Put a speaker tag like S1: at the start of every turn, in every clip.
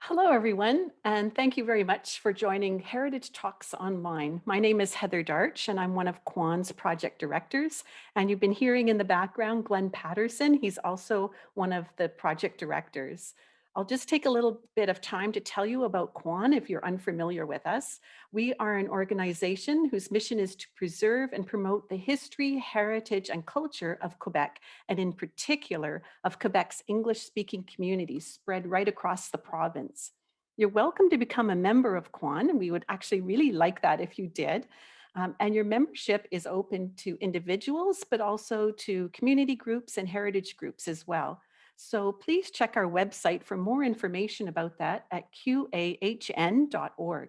S1: Hello, everyone, and thank you very much for joining Heritage Talks Online. My name is Heather Darch, and I'm one of QAHN's project directors. And you've been hearing in the background Glenn Patterson. He's also one of the project directors. I'll just take a little bit of time to tell you about QAHN if you're unfamiliar with us. We are an organization whose mission is to preserve and promote the history, heritage, and culture of Quebec, and in particular of Quebec's English-speaking communities spread right across the province. You're welcome to become a member of QAHN, and we would actually really like that if you did. And your membership is open to individuals, but also to community groups and heritage groups as well. So please check our website for more information about that at QAHN.org.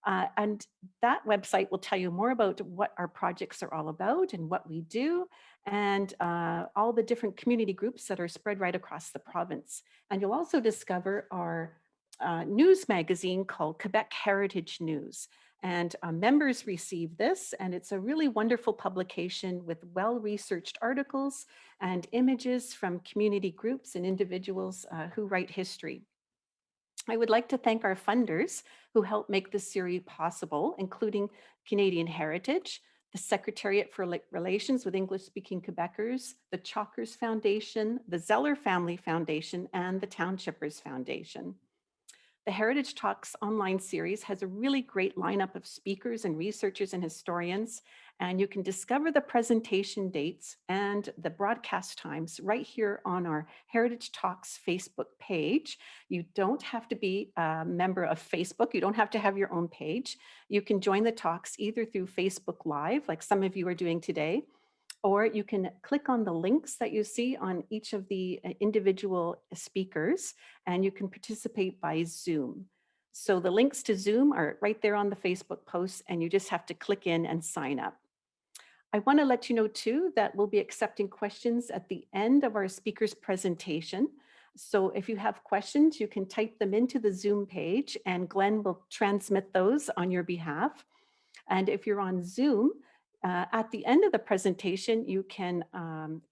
S1: And that website will tell you more about what our projects are all about and what we do, and all the different community groups that are spread right across the province. And you'll also discover our news magazine called Quebec Heritage News. And members receive this, and it's a really wonderful publication with well-researched articles and images from community groups and individuals who write history. I would like to thank our funders who helped make this series possible, including Canadian Heritage, the Secretariat for Relations with English-speaking Quebecers, the Chalkers Foundation, the Zeller Family Foundation, and the Townshippers Foundation. The Heritage Talks online series has a really great lineup of speakers and researchers and historians, and you can discover the presentation dates and the broadcast times right here on our Heritage Talks Facebook page. You don't have to be a member of Facebook. You don't have to have your own page. You can join the talks either through Facebook Live, like some of you are doing today, or you can click on the links that you see on each of the individual speakers, and you can participate by Zoom. So the links to Zoom are right there on the Facebook post, and you just have to click in and sign up. I want to let you know too that we'll be accepting questions at the end of our speaker's presentation. So if you have questions, you can type them into the Zoom page and Glenn will transmit those on your behalf. And if you're on Zoom, at the end of the presentation, you can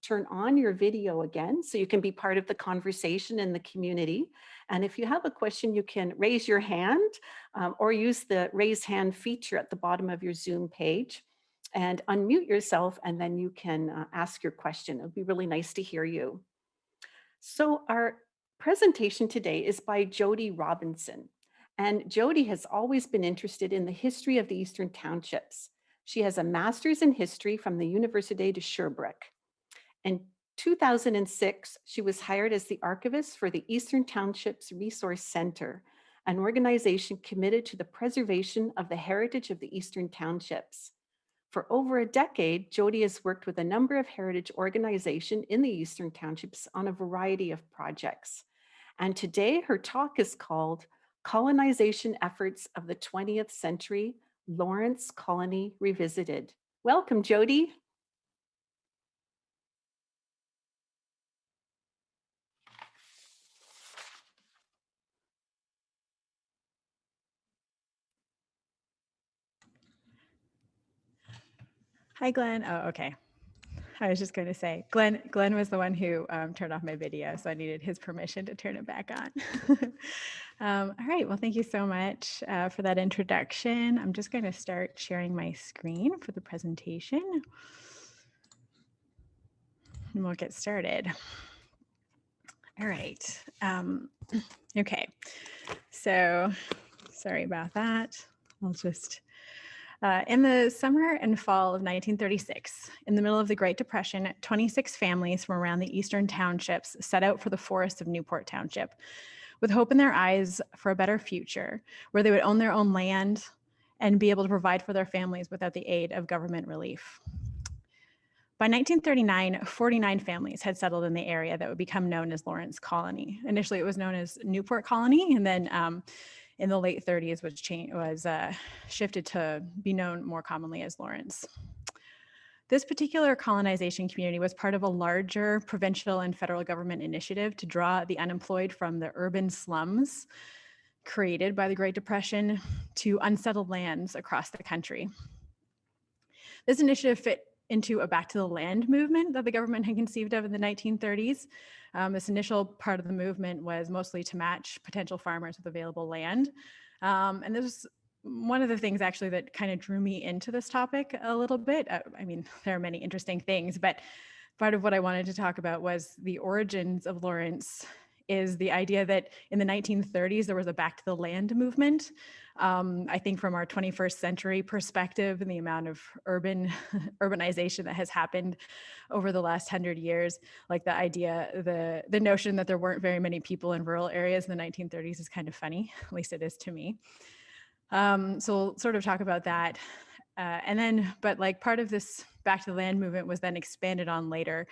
S1: turn on your video again, so you can be part of the conversation in the community. And if you have a question, you can raise your hand or use the raise hand feature at the bottom of your Zoom page and unmute yourself, and then you can ask your question. It would be really nice to hear you. So our presentation today is by Jody Robinson. And Jody has always been interested in the history of the Eastern Townships. She has a master's in history from the Université de Sherbrooke. In 2006, she was hired as the archivist for the Eastern Townships Resource Centre, an organization committed to the preservation of the heritage of the Eastern Townships. For over a decade, Jody has worked with a number of heritage organizations in the Eastern Townships on a variety of projects. And today her talk is called Colonization Efforts of the 20th Century, Lawrence Colony Revisited. Welcome, Jody.
S2: Hi, Glenn. Oh, okay. I was just going to say, Glenn was the one who turned off my video, so I needed his permission to turn it back on. All right, well, thank you so much for that introduction. I'm just going to start sharing my screen for the presentation, and we'll get started. All right. Okay, so sorry about that. I'll just... in the summer and fall of 1936, in the middle of the Great Depression, 26 families from around the Eastern Townships set out for the forests of Newport Township, with hope in their eyes for a better future, where they would own their own land and be able to provide for their families without the aid of government relief. By 1939, 49 families had settled in the area that would become known as Lawrence Colony. Initially, it was known as Newport Colony, and then in the late 30s was shifted to be known more commonly as Lawrence. This particular colonization community was part of a larger provincial and federal government initiative to draw the unemployed from the urban slums created by the Great Depression to unsettled lands across the country. This initiative fit into a back to the land movement that the government had conceived of in the 1930s. This initial part of the movement was mostly to match potential farmers with available land. And this was one of the things actually that kind of drew me into this topic a little bit. I mean, there are many interesting things, but part of what I wanted to talk about was the origins of Lawrence is the idea that in the 1930s, there was a back to the land movement. I think from our 21st century perspective and the amount of urbanization that has happened over the last 100 years, like the idea, the notion that there weren't very many people in rural areas in the 1930s is kind of funny, at least it is to me. So we'll sort of talk about that. And then, but like part of this back to the land movement was then expanded on later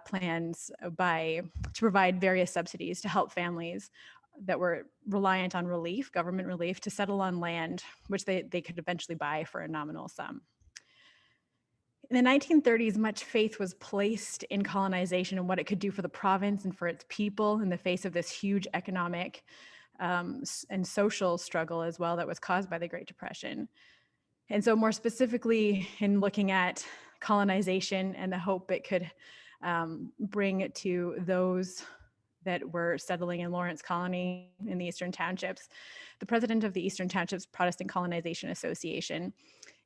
S2: plans to provide various subsidies to help families that were reliant on relief, government relief, to settle on land, which they could eventually buy for a nominal sum. In the 1930s, much faith was placed in colonization and what it could do for the province and for its people in the face of this huge economic and social struggle as well that was caused by the Great Depression. And so more specifically in looking at colonization and the hope it could bring to those that were settling in Lawrence Colony in the Eastern Townships, the president of the Eastern Townships Protestant Colonization Association,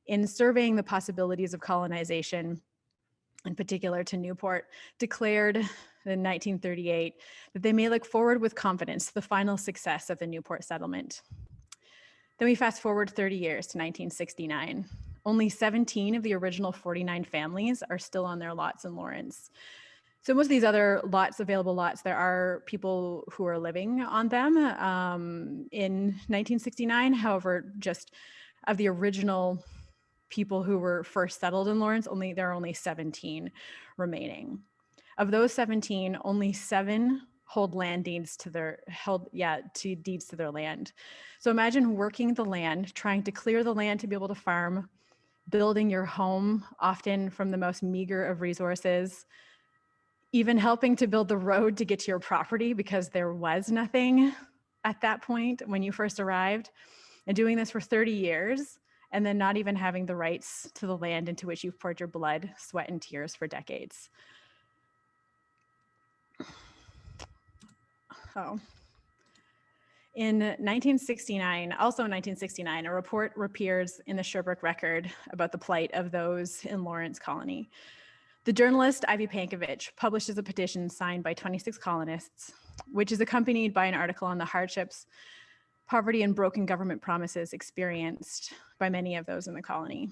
S2: in surveying the possibilities of colonization, in particular to Newport, declared in 1938 that they may look forward with confidence to the final success of the Newport settlement. Then we fast forward 30 years to 1969. Only 17 of the original 49 families are still on their lots in Lawrence. So most of these other lots, available lots, there are people who are living on them in 1969. However, just of the original people who were first settled in Lawrence, there are only 17 remaining. Of those 17, only 7 hold land deeds to their deeds to their land. So imagine working the land, trying to clear the land to be able to farm, building your home, often from the most meager of resources, even helping to build the road to get to your property because there was nothing at that point when you first arrived, and doing this for 30 years, and then not even having the rights to the land into which you've poured your blood, sweat, and tears for decades. Oh. In 1969, a report appears in the Sherbrooke Record about the plight of those in Lawrence Colony. The journalist Ivy Pankovich publishes a petition signed by 26 colonists, which is accompanied by an article on the hardships, poverty, and broken government promises experienced by many of those in the colony.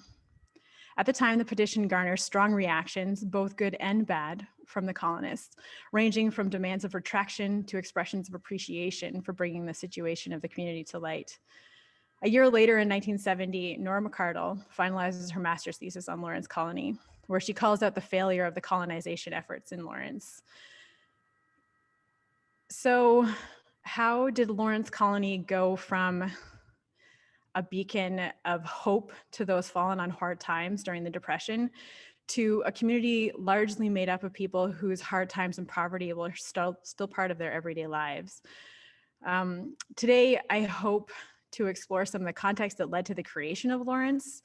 S2: At the time, the petition garners strong reactions, both good and bad, from the colonists, ranging from demands of retraction to expressions of appreciation for bringing the situation of the community to light. A year later, in 1970, Nora McCardle finalizes her master's thesis on Lawrence Colony, where she calls out the failure of the colonization efforts in Lawrence. So how did Lawrence Colony go from a beacon of hope to those fallen on hard times during the Depression to a community largely made up of people whose hard times and poverty were still part of their everyday lives? Today, I hope to explore some of the context that led to the creation of Lawrence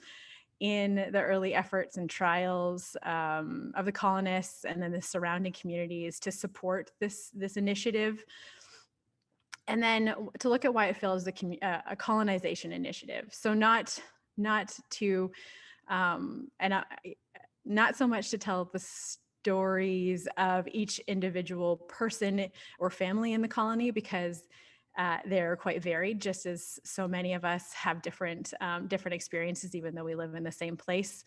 S2: in the early efforts and trials of the colonists and then the surrounding communities to support this initiative. And then to look at why it failed as a colonization initiative. So not so much to tell the stories of each individual person or family in the colony, because they're quite varied, just as so many of us have different experiences, even though we live in the same place.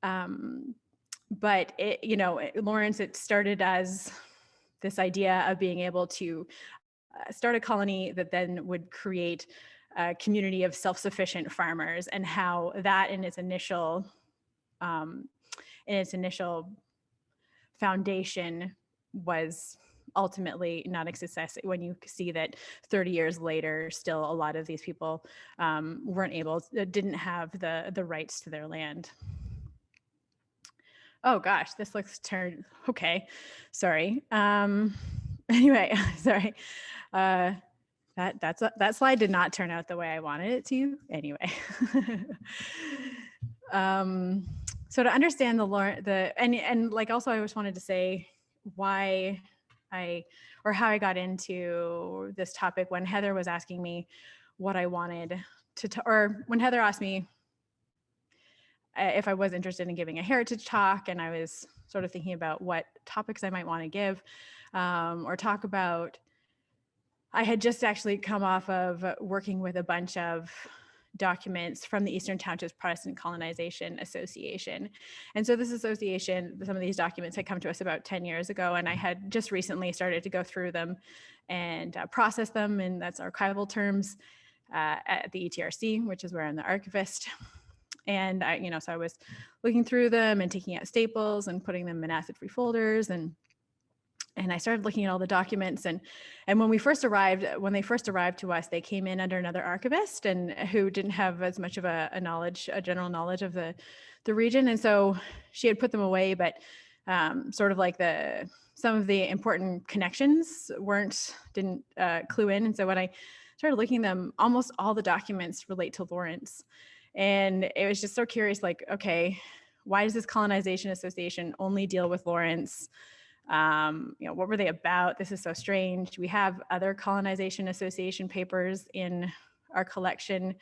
S2: But Lawrence, it started as this idea of being able to start a colony that then would create a community of self-sufficient farmers, and how that in its initial foundation was ultimately not a success, when you see that 30 years later, still a lot of these people didn't have the rights to their land. Oh gosh, this looks okay, sorry. Anyway, sorry. That slide did not turn out the way I wanted it to. Anyway. So to understand and like also I just wanted to say why how I got into this topic when Heather was asking me what I wanted or when Heather asked me if I was interested in giving a heritage talk, and I was sort of thinking about what topics I might want to give or talk about. I had just actually come off of working with a bunch of documents from the Eastern Townships Protestant Colonization Association. And so this association, some of these documents had come to us about 10 years ago, and I had just recently started to go through them and process them, and that's archival terms, at the ETRC, which is where I'm the archivist. And so I was looking through them and taking out staples and putting them in acid-free folders, and I started looking at all the documents. And when they first arrived to us, they came in under another archivist and who didn't have as much of a general knowledge of the region. And so she had put them away, but sort of like some of the important connections didn't clue in. And so when I started looking at them, almost all the documents relate to Lawrence. And it was just so curious, like, okay, why does this Colonization Association only deal with Lawrence? What were they about? This is so strange. We have other Colonization Association papers in our collection,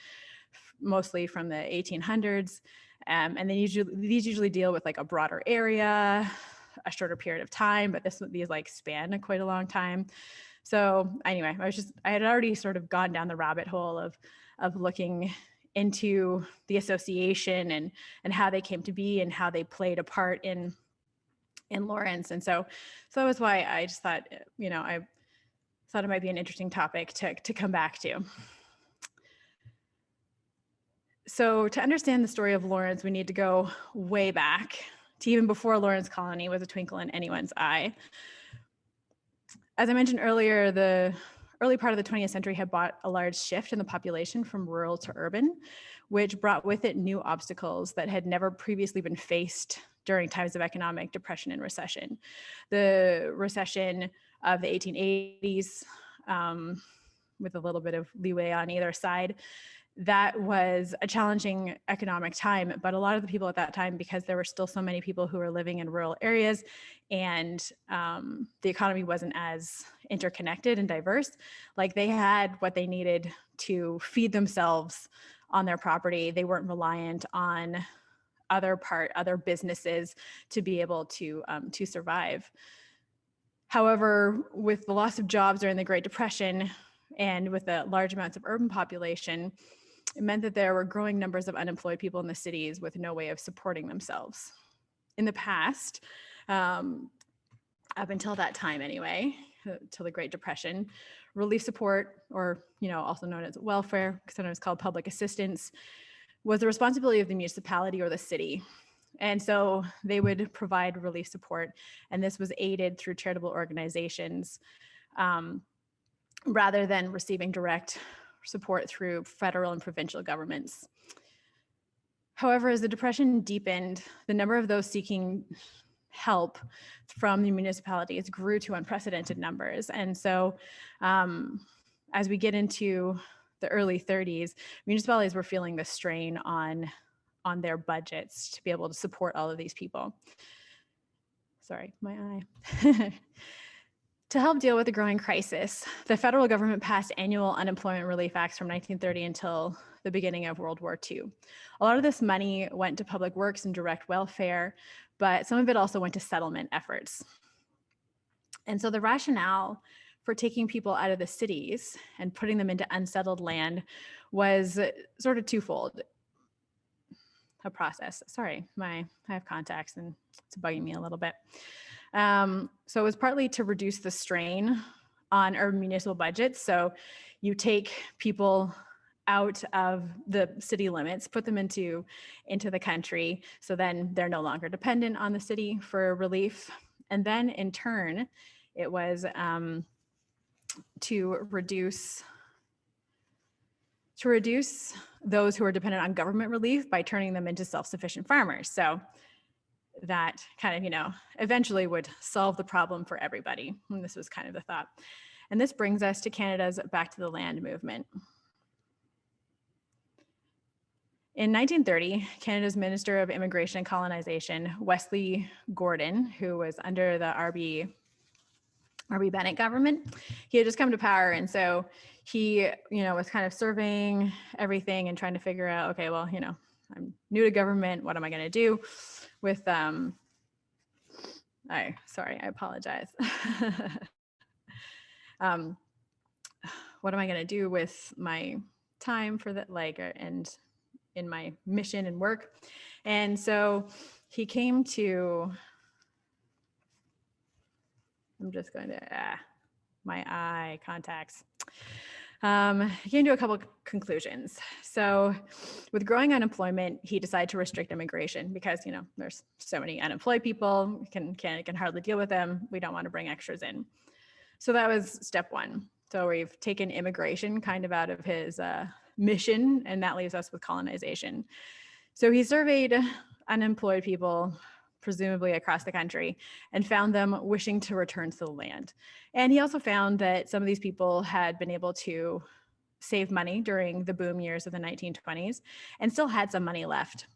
S2: mostly from the 1800s. And then these usually deal with like a broader area, a shorter period of time, but these like span quite a long time. So anyway, I had already sort of gone down the rabbit hole of looking into the association and how they came to be and how they played a part in Lawrence. And so that was why I just thought, I thought it might be an interesting topic to come back to. So to understand the story of Lawrence, we need to go way back to even before Lawrence Colony was a twinkle in anyone's eye. As I mentioned earlier, the early part of the 20th century had brought a large shift in the population from rural to urban, which brought with it new obstacles that had never previously been faced during times of economic depression and recession. The recession of the 1880s, with a little bit of leeway on either side, that was a challenging economic time, but a lot of the people at that time, because there were still so many people who were living in rural areas and the economy wasn't as interconnected and diverse, like they had what they needed to feed themselves on their property. They weren't reliant on other businesses to be able to survive. However, with the loss of jobs during the Great Depression and with the large amounts of urban population, it meant that there were growing numbers of unemployed people in the cities with no way of supporting themselves. In the past, up until that time anyway, till the Great Depression, relief support, or also known as welfare, sometimes called public assistance, was the responsibility of the municipality or the city. And so they would provide relief support, and this was aided through charitable organizations rather than receiving direct support through federal and provincial governments. However, as the Depression deepened, the number of those seeking help from the municipalities grew to unprecedented numbers. And so as we get into the early 30s, municipalities were feeling the strain on their budgets to be able to support all of these people. Sorry, my eye. To help deal with the growing crisis, the federal government passed annual unemployment relief acts from 1930 until the beginning of World War II. A lot of this money went to public works and direct welfare, but some of it also went to settlement efforts. And so the rationale for taking people out of the cities and putting them into unsettled land was sort of twofold. A process. Sorry, I have contacts and it's bugging me a little bit. So it was partly to reduce the strain on urban municipal budgets. So you take people out of the city limits, put them into the country, so then they're no longer dependent on the city for relief. And then in turn, it was to reduce those who are dependent on government relief by turning them into self-sufficient farmers. So that kind of, eventually would solve the problem for everybody. And this was kind of the thought. And this brings us to Canada's Back to the Land movement. In 1930, Canada's Minister of Immigration and Colonization, Wesley Gordon, who was under the R.B. Bennett government, he had just come to power. And so he, was kind of surveying everything and trying to figure out, okay, well, I'm new to government. What am I going to do with, I apologize. What am I going to do with my time for that, and in my mission and work? And so he came to, I'm just going to, my eye contacts. He came to a couple of conclusions. So with growing unemployment, he decided to restrict immigration because, there's so many unemployed people, can hardly deal with them. We don't want to bring extras in. So that was step one. So we've taken immigration kind of out of his mission, and that leaves us with colonization. So he surveyed unemployed people, presumably across the country, and found them wishing to return to the land. And he also found that some of these people had been able to save money during the boom years of the 1920s and still had some money left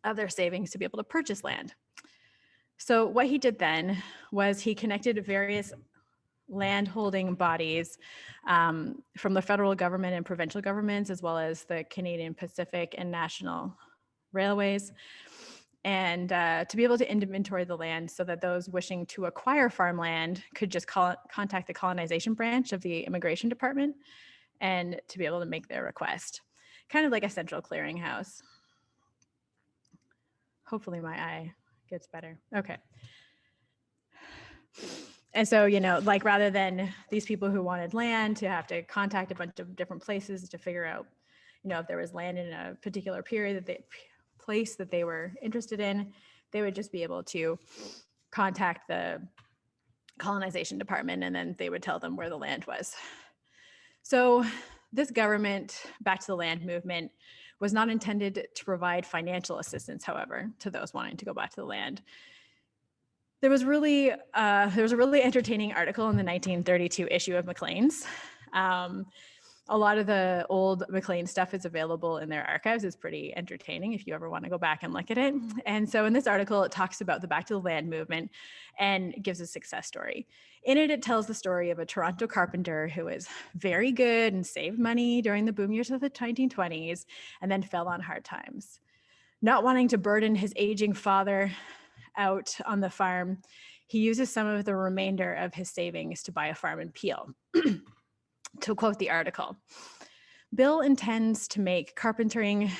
S2: of their savings to be able to purchase land. So what he did then was he connected various land-holding bodies from the federal government and provincial governments, as well as the Canadian Pacific and National Railways, and to be able to inventory the land so that those wishing to acquire farmland could just contact the colonization branch of the immigration department and to be able to make their request. Kind of like a central clearinghouse. Hopefully my eye gets better. Okay. And so, rather than these people who wanted land to have to contact a bunch of different places to figure out, if there was land in a particular place that they were interested in, they would just be able to contact the colonization department, and then they would tell them where the land was. So this government back to the land movement was not intended to provide financial assistance, however, to those wanting to go back to the land. There was a really entertaining article in the 1932 issue of Maclean's. A lot of the old Maclean stuff is available in their archives. It's pretty entertaining if you ever want to go back and look at it. And so in this article, it talks about the Back to the Land movement and gives a success story. In it, it tells the story of a Toronto carpenter who was very good and saved money during the boom years of the 1920s and then fell on hard times. Not wanting to burden his aging father out on the farm, he uses some of the remainder of his savings to buy a farm in Peel. To quote the article, Bill intends to make carpentering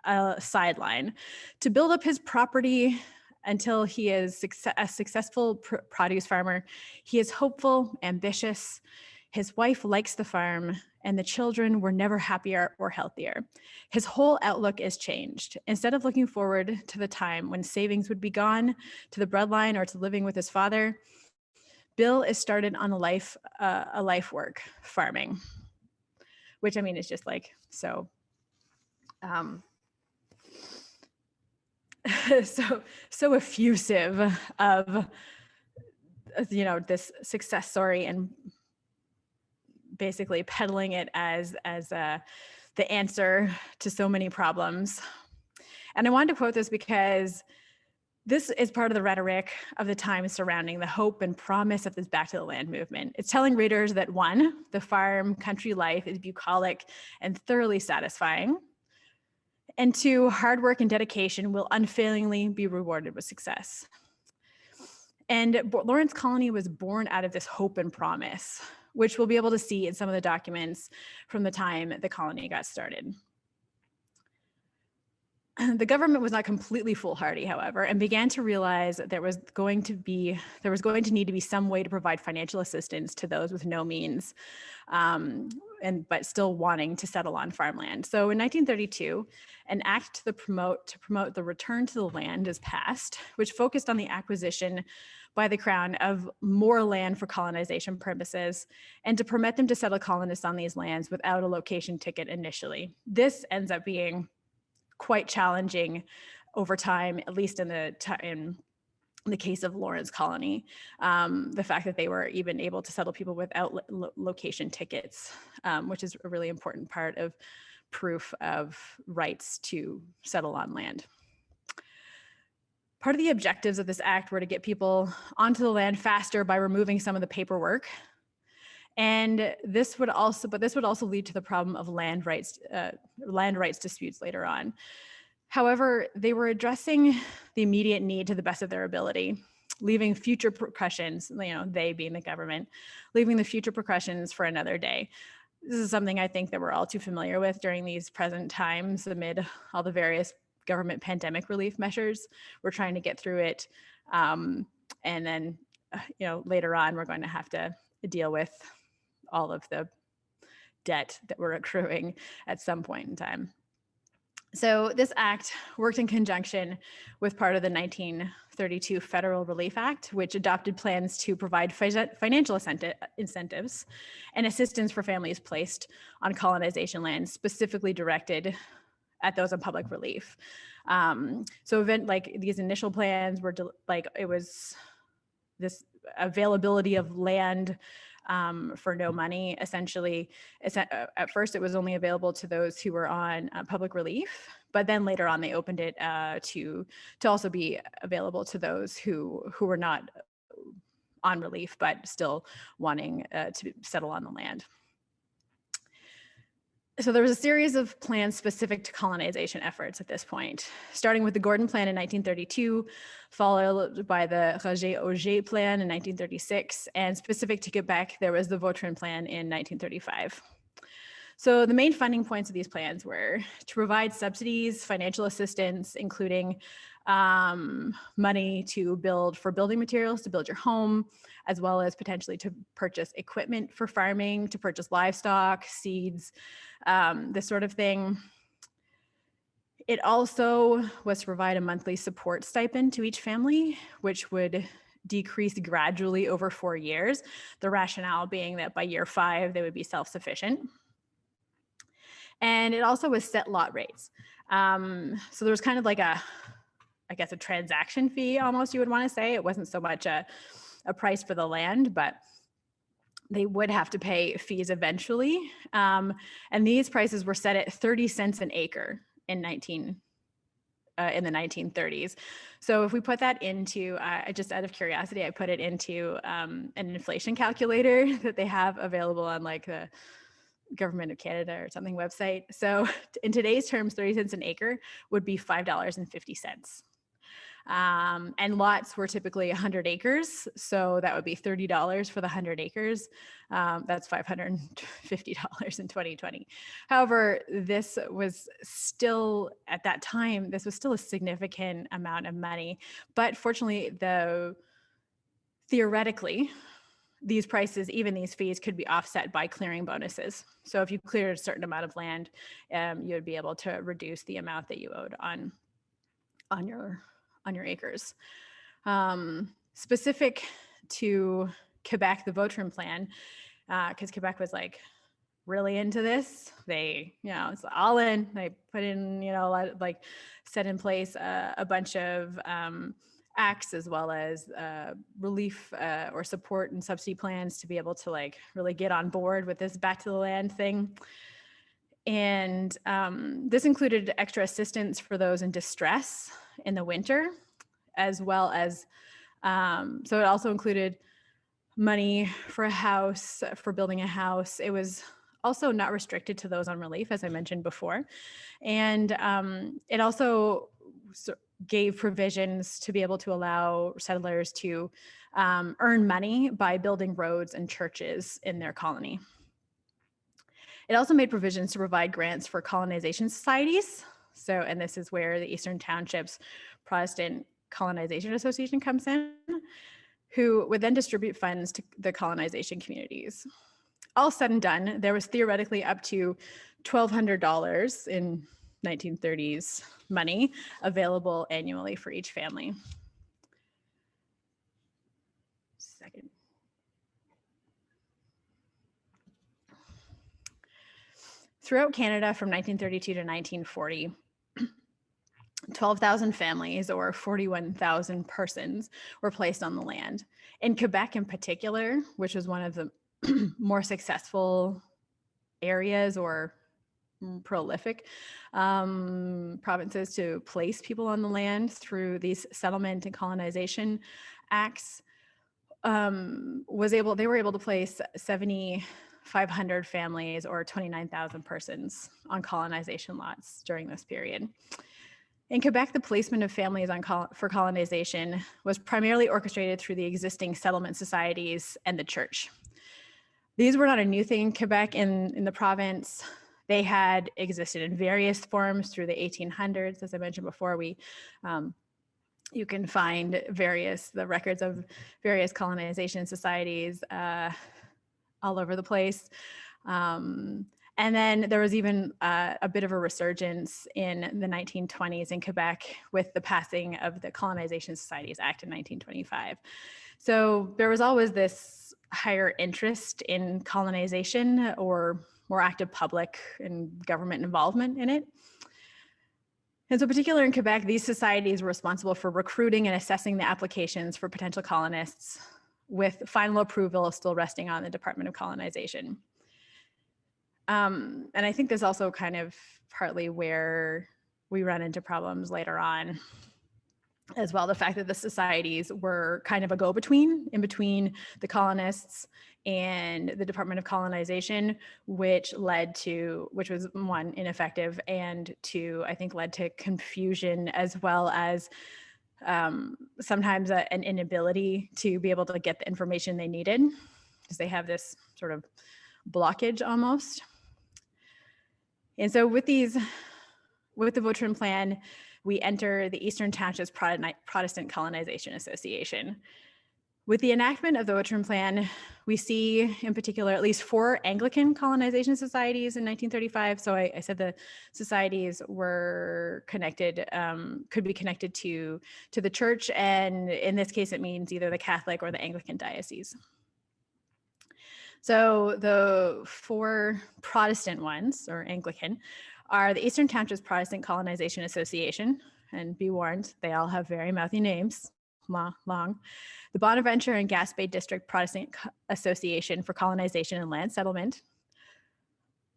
S2: a sideline to build up his property until he is a successful produce farmer. He is hopeful, ambitious. His wife likes the farm, and the children were never happier or healthier. His whole outlook is changed. Instead of looking forward to the time when savings would be gone, to the breadline, or to living with his father, Bill is started on a life work, farming, which is just like so so effusive of this success story and basically peddling it as the answer to so many problems. And I wanted to quote this because this is part of the rhetoric of the time surrounding the hope and promise of this Back to the Land movement. It's telling readers that one, the farm country life is bucolic and thoroughly satisfying. And two, hard work and dedication will unfailingly be rewarded with success. And Lawrence Colony was born out of this hope and promise, which we'll be able to see in some of the documents from the time the colony got started. The government was not completely foolhardy, however, and began to realize that there was going to need to be some way to provide financial assistance to those with no means, but still wanting to settle on farmland. So in 1932, an act to promote the return to the land is passed, which focused on the acquisition by the Crown of more land for colonization purposes and to permit them to settle colonists on these lands without a location ticket initially. This ends up being quite challenging over time, at least in the case of Lawrence Colony, the fact that they were even able to settle people without location tickets, which is a really important part of proof of rights to settle on land. Part of the objectives of this act were to get people onto the land faster by removing some of the paperwork. And this would also lead to the problem of land rights disputes later on. However, they were addressing the immediate need to the best of their ability, leaving future repercussions, they being the government, leaving the future repercussions for another day. This is something I think that we're all too familiar with during these present times amid all the various government pandemic relief measures. We're trying to get through it. And then, later on, we're going to have to deal with all of the debt that we're accruing at some point in time. So this act worked in conjunction with part of the 1932 Federal Relief Act, which adopted plans to provide financial incentives and assistance for families placed on colonization lands, specifically directed at those on public relief. So these initial plans were it was this availability of land for no money. Essentially, at first it was only available to those who were on public relief, but then later on they opened it to also be available to those who were not on relief but still wanting to settle on the land. So there was a series of plans specific to colonization efforts at this point, starting with the Gordon Plan in 1932, followed by the Roger-Auger Plan in 1936, and specific to Quebec, there was the Vautrin Plan in 1935. So the main funding points of these plans were to provide subsidies, financial assistance, including money for building materials to build your home, as well as potentially to purchase equipment for farming, to purchase livestock, seeds, this sort of thing. It also was to provide a monthly support stipend to each family, which would decrease gradually over 4 years. The rationale being that by year 5, they would be self-sufficient. And it also was set lot rates. So there was kind of like a transaction fee almost, you would want to say. It wasn't so much a price for the land, but they would have to pay fees eventually. And these prices were set at 30 cents an acre in the 1930s. So if we put that into, just out of curiosity, I put it into an inflation calculator that they have available on like the Government of Canada or something website. So in today's terms, 30 cents an acre would be $5.50. And lots were typically 100 acres. So that would be $30 for the 100 acres. That's $550 in 2020. However, this was still, at that time, this was still a significant amount of money. But fortunately, theoretically, these prices, even these fees, could be offset by clearing bonuses. So if you cleared a certain amount of land, you would be able to reduce the amount that you owed on your acres. Specific to Quebec, the Vautrin Plan, because Quebec was like really into this. They, it's all in. They put in, set in place a bunch of acts as well as relief or support and subsidy plans to be able to really get on board with this back to the land thing. And this included extra assistance for those in distress in the winter, as well as, so it also included money for a house, for building a house. It was also not restricted to those on relief, as I mentioned before. And it also gave provisions to be able to allow settlers to earn money by building roads and churches in their colony. It also made provisions to provide grants for colonization societies. So, and this is where the Eastern Townships Protestant Colonization Association comes in, who would then distribute funds to the colonization communities. All said and done, there was theoretically up to $1,200 in 1930s money available annually for each family. Second. Throughout Canada from 1932 to 1940, 12,000 families or 41,000 persons were placed on the land. In Quebec in particular, which was one of the more successful areas or prolific provinces to place people on the land through these settlement and colonization acts, they were able to place 7,500 families or 29,000 persons on colonization lots during this period. In Quebec, the placement of families for colonization was primarily orchestrated through the existing settlement societies and the church. These were not a new thing in Quebec. In the province, they had existed in various forms through the 1800s. As I mentioned before, you can find the records of various colonization societies all over the place. And then there was even a bit of a resurgence in the 1920s in Quebec with the passing of the Colonization Societies Act in 1925. So there was always this higher interest in colonization or more active public and government involvement in it. And so particularly in Quebec, these societies were responsible for recruiting and assessing the applications for potential colonists, with final approval still resting on the Department of Colonization. And I think this also kind of partly where we run into problems later on as well, the fact that the societies were kind of a go-between in between the colonists and the Department of Colonization, which was one, ineffective, and two, I think led to confusion as well as sometimes an inability to be able to get the information they needed because they have this sort of blockage almost. And so with the Vautrin Plan, we enter the Eastern Townships Protestant Colonization Association. With the enactment of the Vautrin Plan, we see in particular at least 4 Anglican colonization societies in 1935. So I said the societies were connected, could be connected to the church. And in this case, it means either the Catholic or the Anglican diocese. So the 4 Protestant ones, or Anglican, are the Eastern Townships Protestant Colonization Association, and be warned, they all have very mouthy names, long. The Bonaventure and Gaspé District Protestant Association for Colonization and Land Settlement,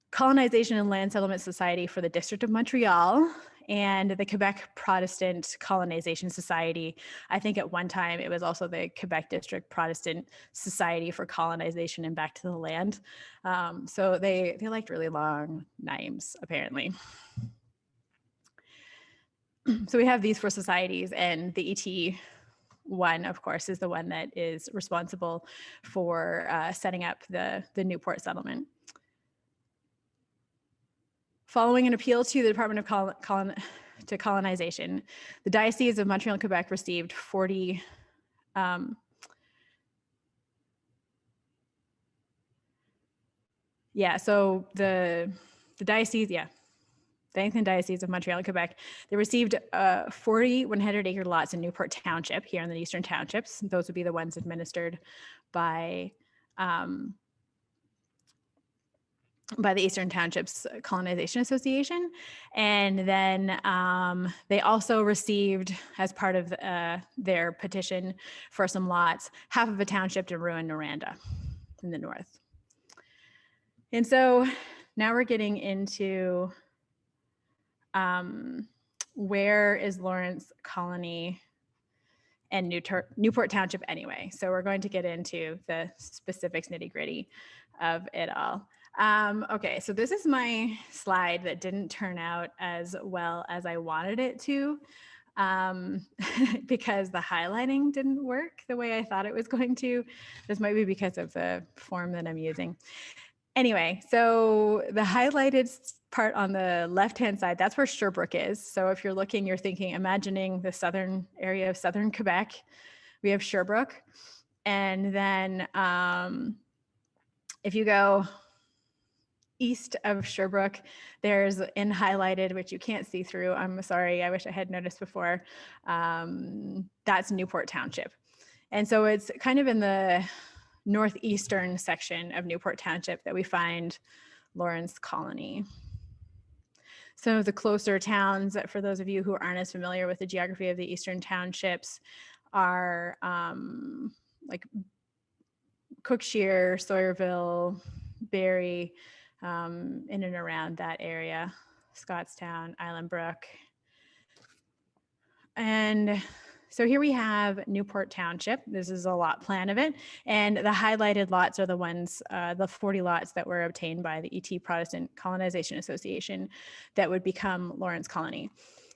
S2: Colonization and Land Settlement Society for the District of Montreal, and the Quebec Protestant Colonization Society. I think at one time it was also the Quebec District Protestant Society for Colonization and Back to the Land. So they liked really long names, apparently. So we have these 4 societies, and the ET one, of course, is the one that is responsible for setting up the Newport settlement. Following an appeal to the Department of Colonization, the Diocese of Montreal and Quebec received 40 so the Diocese, the Anglican Diocese of Montreal and Quebec, they received 40 100-acre lots in Newport Township here in the Eastern Townships. Those would be the ones administered by the Eastern Townships Colonization Association. And then they also received, as part of their petition for some lots, half of a township in Rouyn-Noranda in the north. And so now we're getting into where is Lawrence Colony and Newport Township anyway. So we're going to get into the specifics, nitty-gritty of it all. Okay, so this is my slide that didn't turn out as well as I wanted it to, because the highlighting didn't work the way I thought it was going to. This might be because of the form that I'm using. Anyway, so the highlighted part on the left-hand side, that's where Sherbrooke is. So if you're looking, you're thinking, imagining the southern area of southern Quebec, we have Sherbrooke. And then if you go east of Sherbrooke, there's in highlighted, which you can't see through. I'm sorry, I wish I had noticed before. That's Newport Township. And so it's kind of in the northeastern section of Newport Township that we find Lawrence Colony. Some of the closer towns, for those of you who aren't as familiar with the geography of the Eastern Townships, are like Cookshire, Sawyerville, Barrie, in and around that area, Scottstown, Island Brook. And so here we have Newport Township. This is a lot plan of it. And the highlighted lots are the ones, the 40 lots that were obtained by the ET Protestant Colonization Association that would become Lawrence Colony.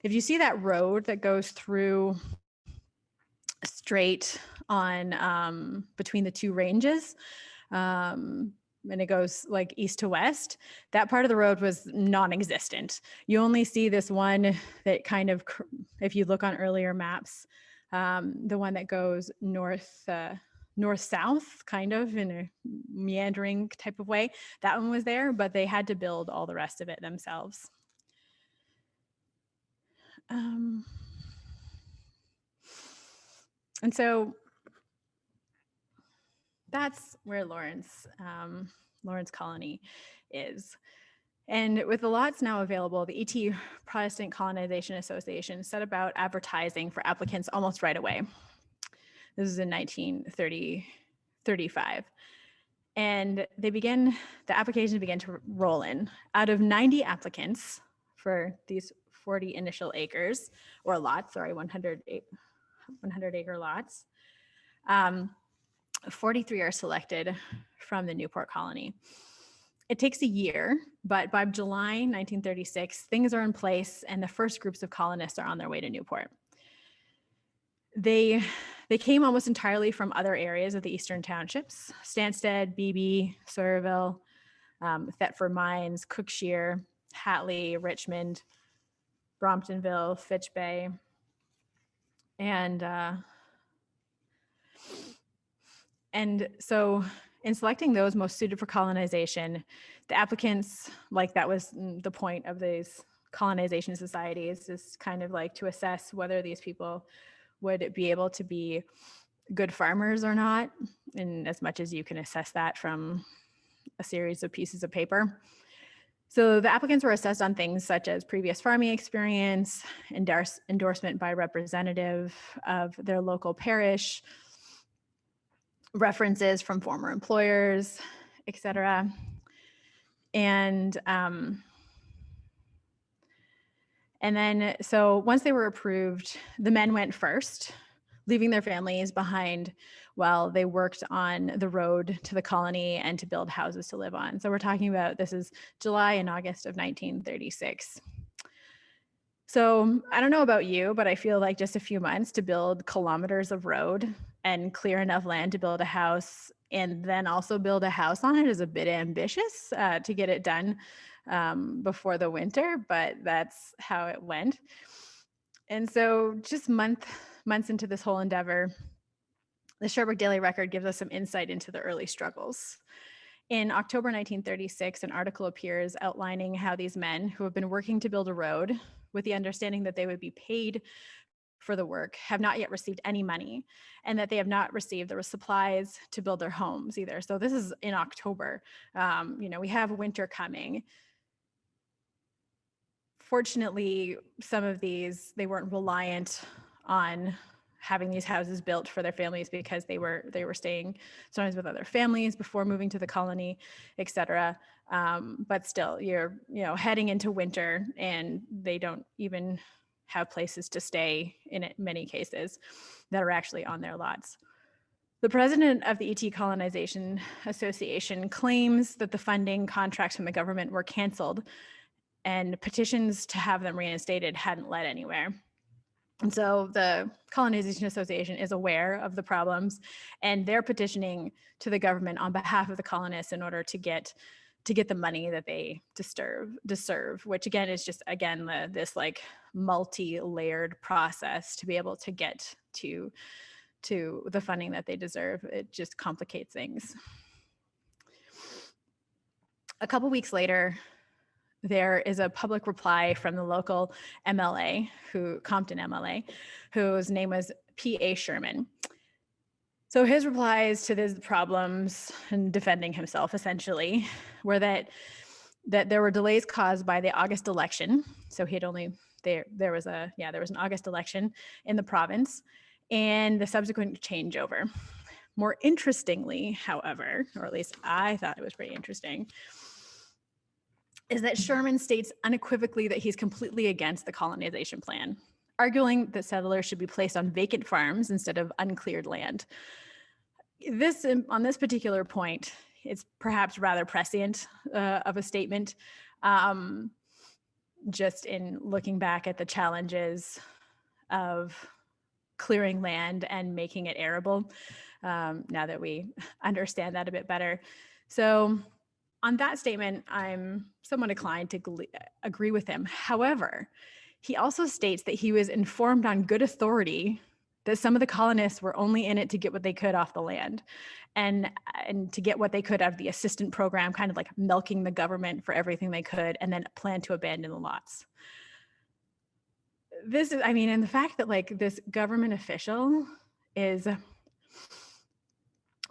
S2: If you see that road that goes through straight on between the two ranges, and it goes like east to west, that part of the road was non-existent. You only see this one that kind of, if you look on earlier maps, the one that goes north-south, kind of in a meandering type of way. That one was there, but they had to build all the rest of it themselves. And so that's where Lawrence Colony is. And with the lots now available, the ET Protestant Colonization Association set about advertising for applicants almost right away. This is in 1935. And the applications began to roll in. Out of 90 applicants for these 40 initial acres, or lots, sorry, 100 acre lots, 43 are selected from the Newport Colony. It takes a year, but by July 1936, things are in place and the first groups of colonists are on their way to Newport. They came almost entirely from other areas of the Eastern Townships: Stansted, Beebe, Sawyerville, Thetford Mines, Cookshire, Hatley, Richmond, Bromptonville, Fitchbay, and so in selecting those most suited for colonization, the applicants, like that was the point of these colonization societies, is kind of like to assess whether these people would be able to be good farmers or not, in as much as you can assess that from a series of pieces of paper. So the applicants were assessed on things such as previous farming experience, endorsement by representative of their local parish, references from former employers, etc. And then, so once they were approved, the men went first, leaving their families behind while they worked on the road to the colony and to build houses to live on. So we're talking about, this is July and August of 1936. So I don't know about you, but I feel like just a few months to build kilometers of road and clear enough land to build a house and then also build a house on it is a bit ambitious to get it done before the winter, but that's how it went. And so just months into this whole endeavor, the Sherbrooke Daily Record gives us some insight into the early struggles. In October 1936, an article appears outlining how these men who have been working to build a road with the understanding that they would be paid for the work have not yet received any money, and that they have not received the supplies to build their homes either. So this is in October. We have winter coming. Fortunately, some of these, they weren't reliant on having these houses built for their families because they were staying sometimes with other families before moving to the colony, etc. But still, you're heading into winter and they don't even have places to stay in many cases that are actually on their lots. The president of the ET Colonization Association claims that the funding contracts from the government were canceled and petitions to have them reinstated hadn't led anywhere. And so the Colonization Association is aware of the problems, and they're petitioning to the government on behalf of the colonists in order to get the money that they deserve, which again is just this like multi-layered process to be able to get to the funding that they deserve. It just complicates things. A couple weeks later, there is a public reply from the local MLA, Compton MLA, whose name was P.A. Sherman. So his replies to these problems and defending himself essentially were that there were delays caused by the August election. So there was an August election in the province and the subsequent changeover. More interestingly, however, or at least I thought it was pretty interesting, is that Sherman states unequivocally that he's completely against the colonization plan, arguing that settlers should be placed on vacant farms instead of uncleared land. On this particular point, it's perhaps rather prescient of a statement, just in looking back at the challenges of clearing land and making it arable, now that we understand that a bit better. So on that statement, I'm somewhat inclined to agree with him. However, he also states that he was informed on good authority that some of the colonists were only in it to get what they could off the land and to get what they could out of the assistant program, kind of like milking the government for everything they could, and then plan to abandon the lots. This is, I mean, and the fact that like this government official is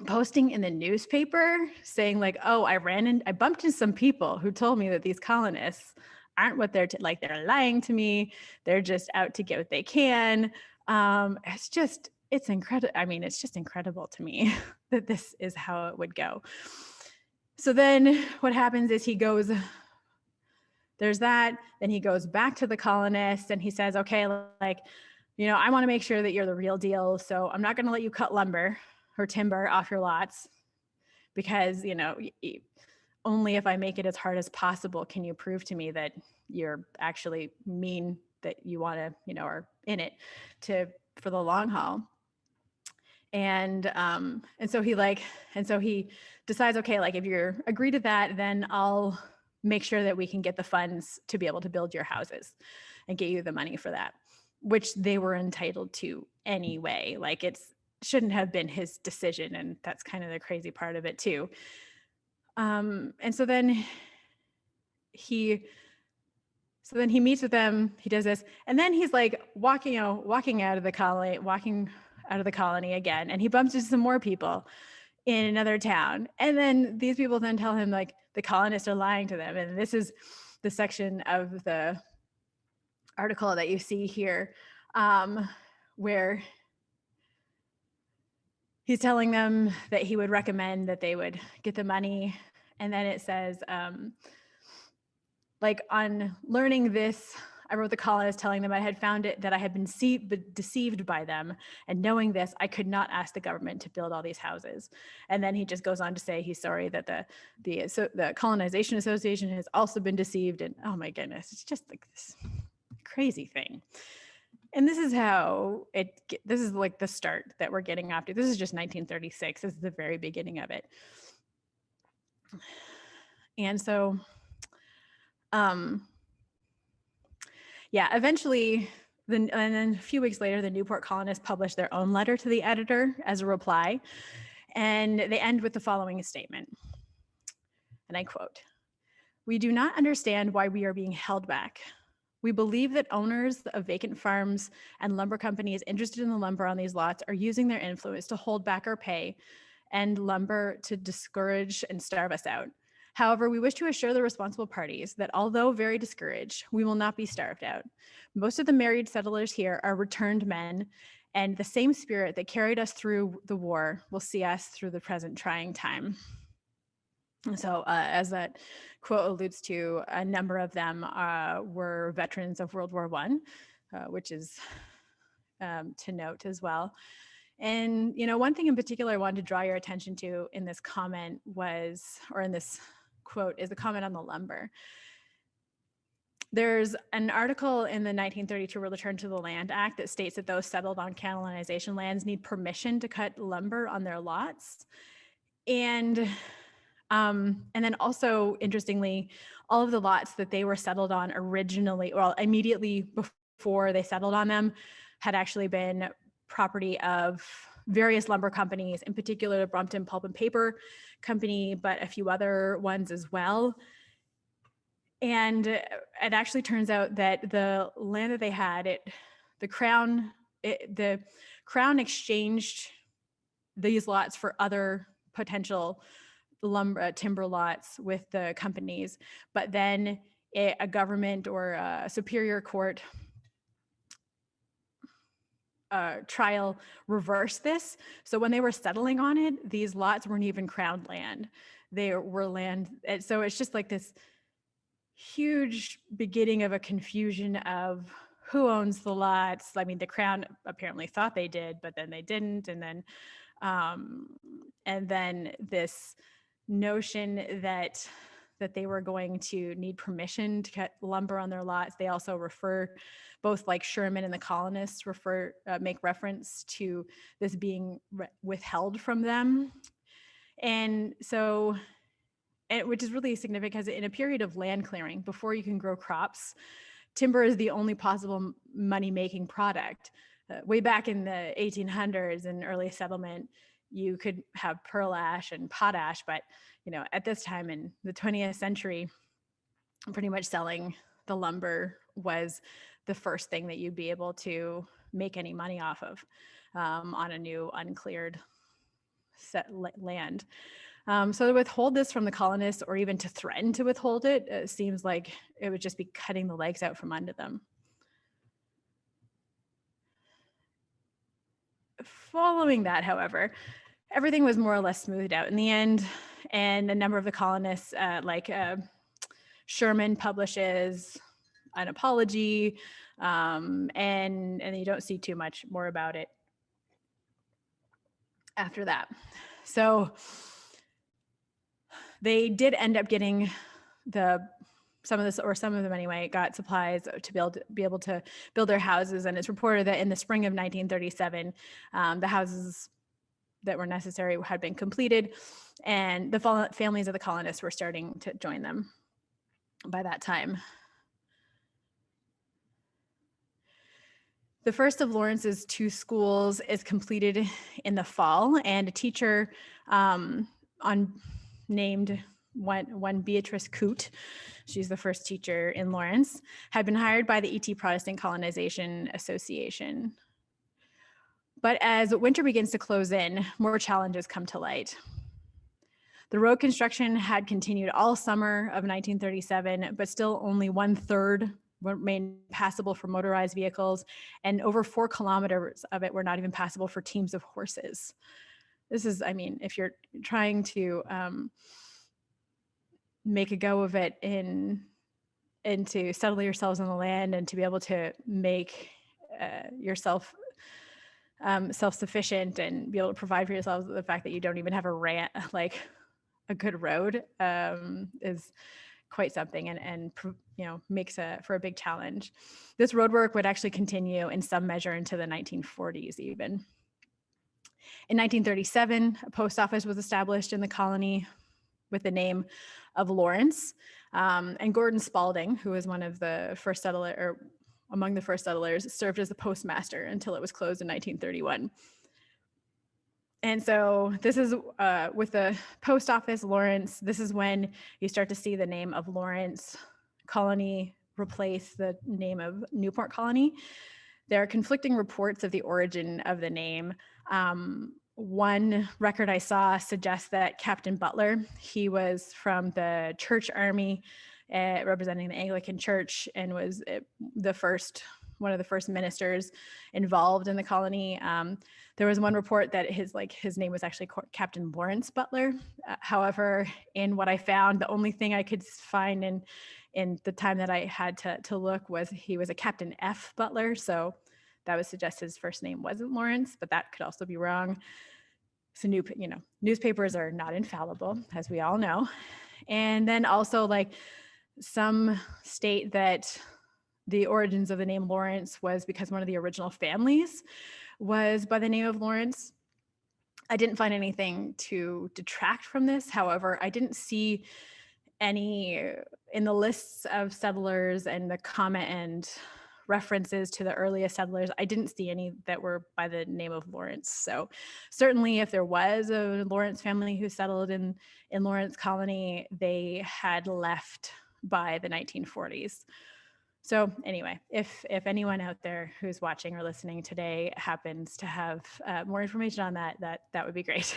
S2: posting in the newspaper saying like, oh, I bumped into some people who told me that these colonists aren't what they're like, they're lying to me. They're just out to get what they can. It's incredible. I mean, it's just incredible to me that this is how it would go. So then what happens is there's that, then he goes back to the colonists and he says, okay, like, you know, I want to make sure that you're the real deal. So I'm not going to let you cut lumber or timber off your lots because, you know, only if I make it as hard as possible can you prove to me that you're actually mean, that you want to, you know, are in it for the long haul. And so he decides, okay, like if you're agree to that, then I'll make sure that we can get the funds to be able to build your houses and get you the money for that, which they were entitled to anyway. Like it shouldn't have been his decision. And that's kind of the crazy part of it too. And so then he meets with them, he does this, and then he's like walking out of the colony again, and he bumps into some more people in another town. And then these people then tell him like the colonists are lying to them. And this is the section of the article that you see here, where he's telling them that he would recommend that they would get the money. And then it says, like on learning this, I wrote the colonists telling them I had found it that I had been deceived by them. And knowing this, I could not ask the government to build all these houses. And then he just goes on to say he's sorry that the Colonization Association has also been deceived. And oh my goodness, it's just like this crazy thing. And this is this is like the start that we're getting after. This is just 1936. This is the very beginning of it. And so, eventually, and then a few weeks later, the Newport colonists published their own letter to the editor as a reply. And they end with the following statement. And I quote, "We do not understand why we are being held back. We believe that owners of vacant farms and lumber companies interested in the lumber on these lots are using their influence to hold back our pay and lumber to discourage and starve us out. However, we wish to assure the responsible parties that although very discouraged, we will not be starved out. Most of the married settlers here are returned men, and the same spirit that carried us through the war will see us through the present trying time." So as that quote alludes to, a number of them were veterans of World War I, which is to note as well. And, you know, one thing in particular I wanted to draw your attention to in this comment in this quote, is the comment on the lumber. There's an article in the 1932 Return to the Land Act that states that those settled on colonization lands need permission to cut lumber on their lots. And then also, interestingly, all of the lots that they were settled on originally, well, immediately before they settled on them, had actually been property of various lumber companies, in particular the Brompton Pulp and Paper Company, but a few other ones as well. And it actually turns out that the land that they had, the Crown exchanged these lots for other potential timber lots with the companies, but then a government or a superior court trial reversed this. So when they were settling on it, these lots weren't even crowned land. They were land. So it's just like this huge beginning of a confusion of who owns the lots. I mean, the Crown apparently thought they did, but then they didn't. And then this notion that they were going to need permission to cut lumber on their lots. They also refer, both like Sherman and the colonists make reference to this being withheld from them. And so, which is really significant because in a period of land clearing, before you can grow crops, timber is the only possible money-making product. Way back in the 1800s and early settlement, you could have pearl ash and potash, but at this time in the 20th century, pretty much selling the lumber was the first thing that you'd be able to make any money off of on a new uncleared land. So to withhold this from the colonists, or even to threaten to withhold it, it seems like it would just be cutting the legs out from under them. Following that, however, everything was more or less smoothed out in the end, and a number of the colonists, Sherman, publishes an apology, and you don't see too much more about it after that. So they did end up getting some of them anyway, got supplies to be able to build their houses. And it's reported that in the spring of 1937, the houses that were necessary had been completed, and the families of the colonists were starting to join them by that time. The first of Lawrence's 2 schools is completed in the fall, and a teacher named one Beatrice Coote, she's the first teacher in Lawrence, had been hired by the ET Protestant Colonization Association. But as winter begins to close in, more challenges come to light. The road construction had continued all summer of 1937, but still only 1/3 remained passable for motorized vehicles, and over 4 kilometers of it were not even passable for teams of horses. This is, I mean, if you're trying to make a go of it and to settle yourselves on the land and to be able to make yourself self-sufficient and be able to provide for yourselves, the fact that you don't even have a good road is quite something, and makes for a big challenge. This road work would actually continue in some measure into the 1940s even. In 1937, a post office was established in the colony with the name of Lawrence, and Gordon Spalding, who was one of the first settlers, or among the first settlers, served as the postmaster until it was closed in 1931. And so this is with the post office, Lawrence, this is when you start to see the name of Lawrence Colony replace the name of Newport Colony. There are conflicting reports of the origin of the name. One record I saw suggests that Captain Butler, he was from the church army representing the Anglican Church, and was one of the first ministers involved in the colony. There was one report that his name was actually Captain Lawrence Butler. However, in what I found, the only thing I could find in the time that I had to look was he was a Captain F. Butler. So that would suggest his first name wasn't Lawrence, but that could also be wrong. So newspapers are not infallible, as we all know. And then also, some state that the origins of the name Lawrence was because one of the original families was by the name of Lawrence. I didn't find anything to detract from this. However, I didn't see any in the lists of settlers and the comment and references to the earliest settlers. I didn't see any that were by the name of Lawrence. So certainly if there was a Lawrence family who settled in Lawrence Colony, they had left by the 1940s. So anyway, if anyone out there who's watching or listening today happens to have more information on that would be great.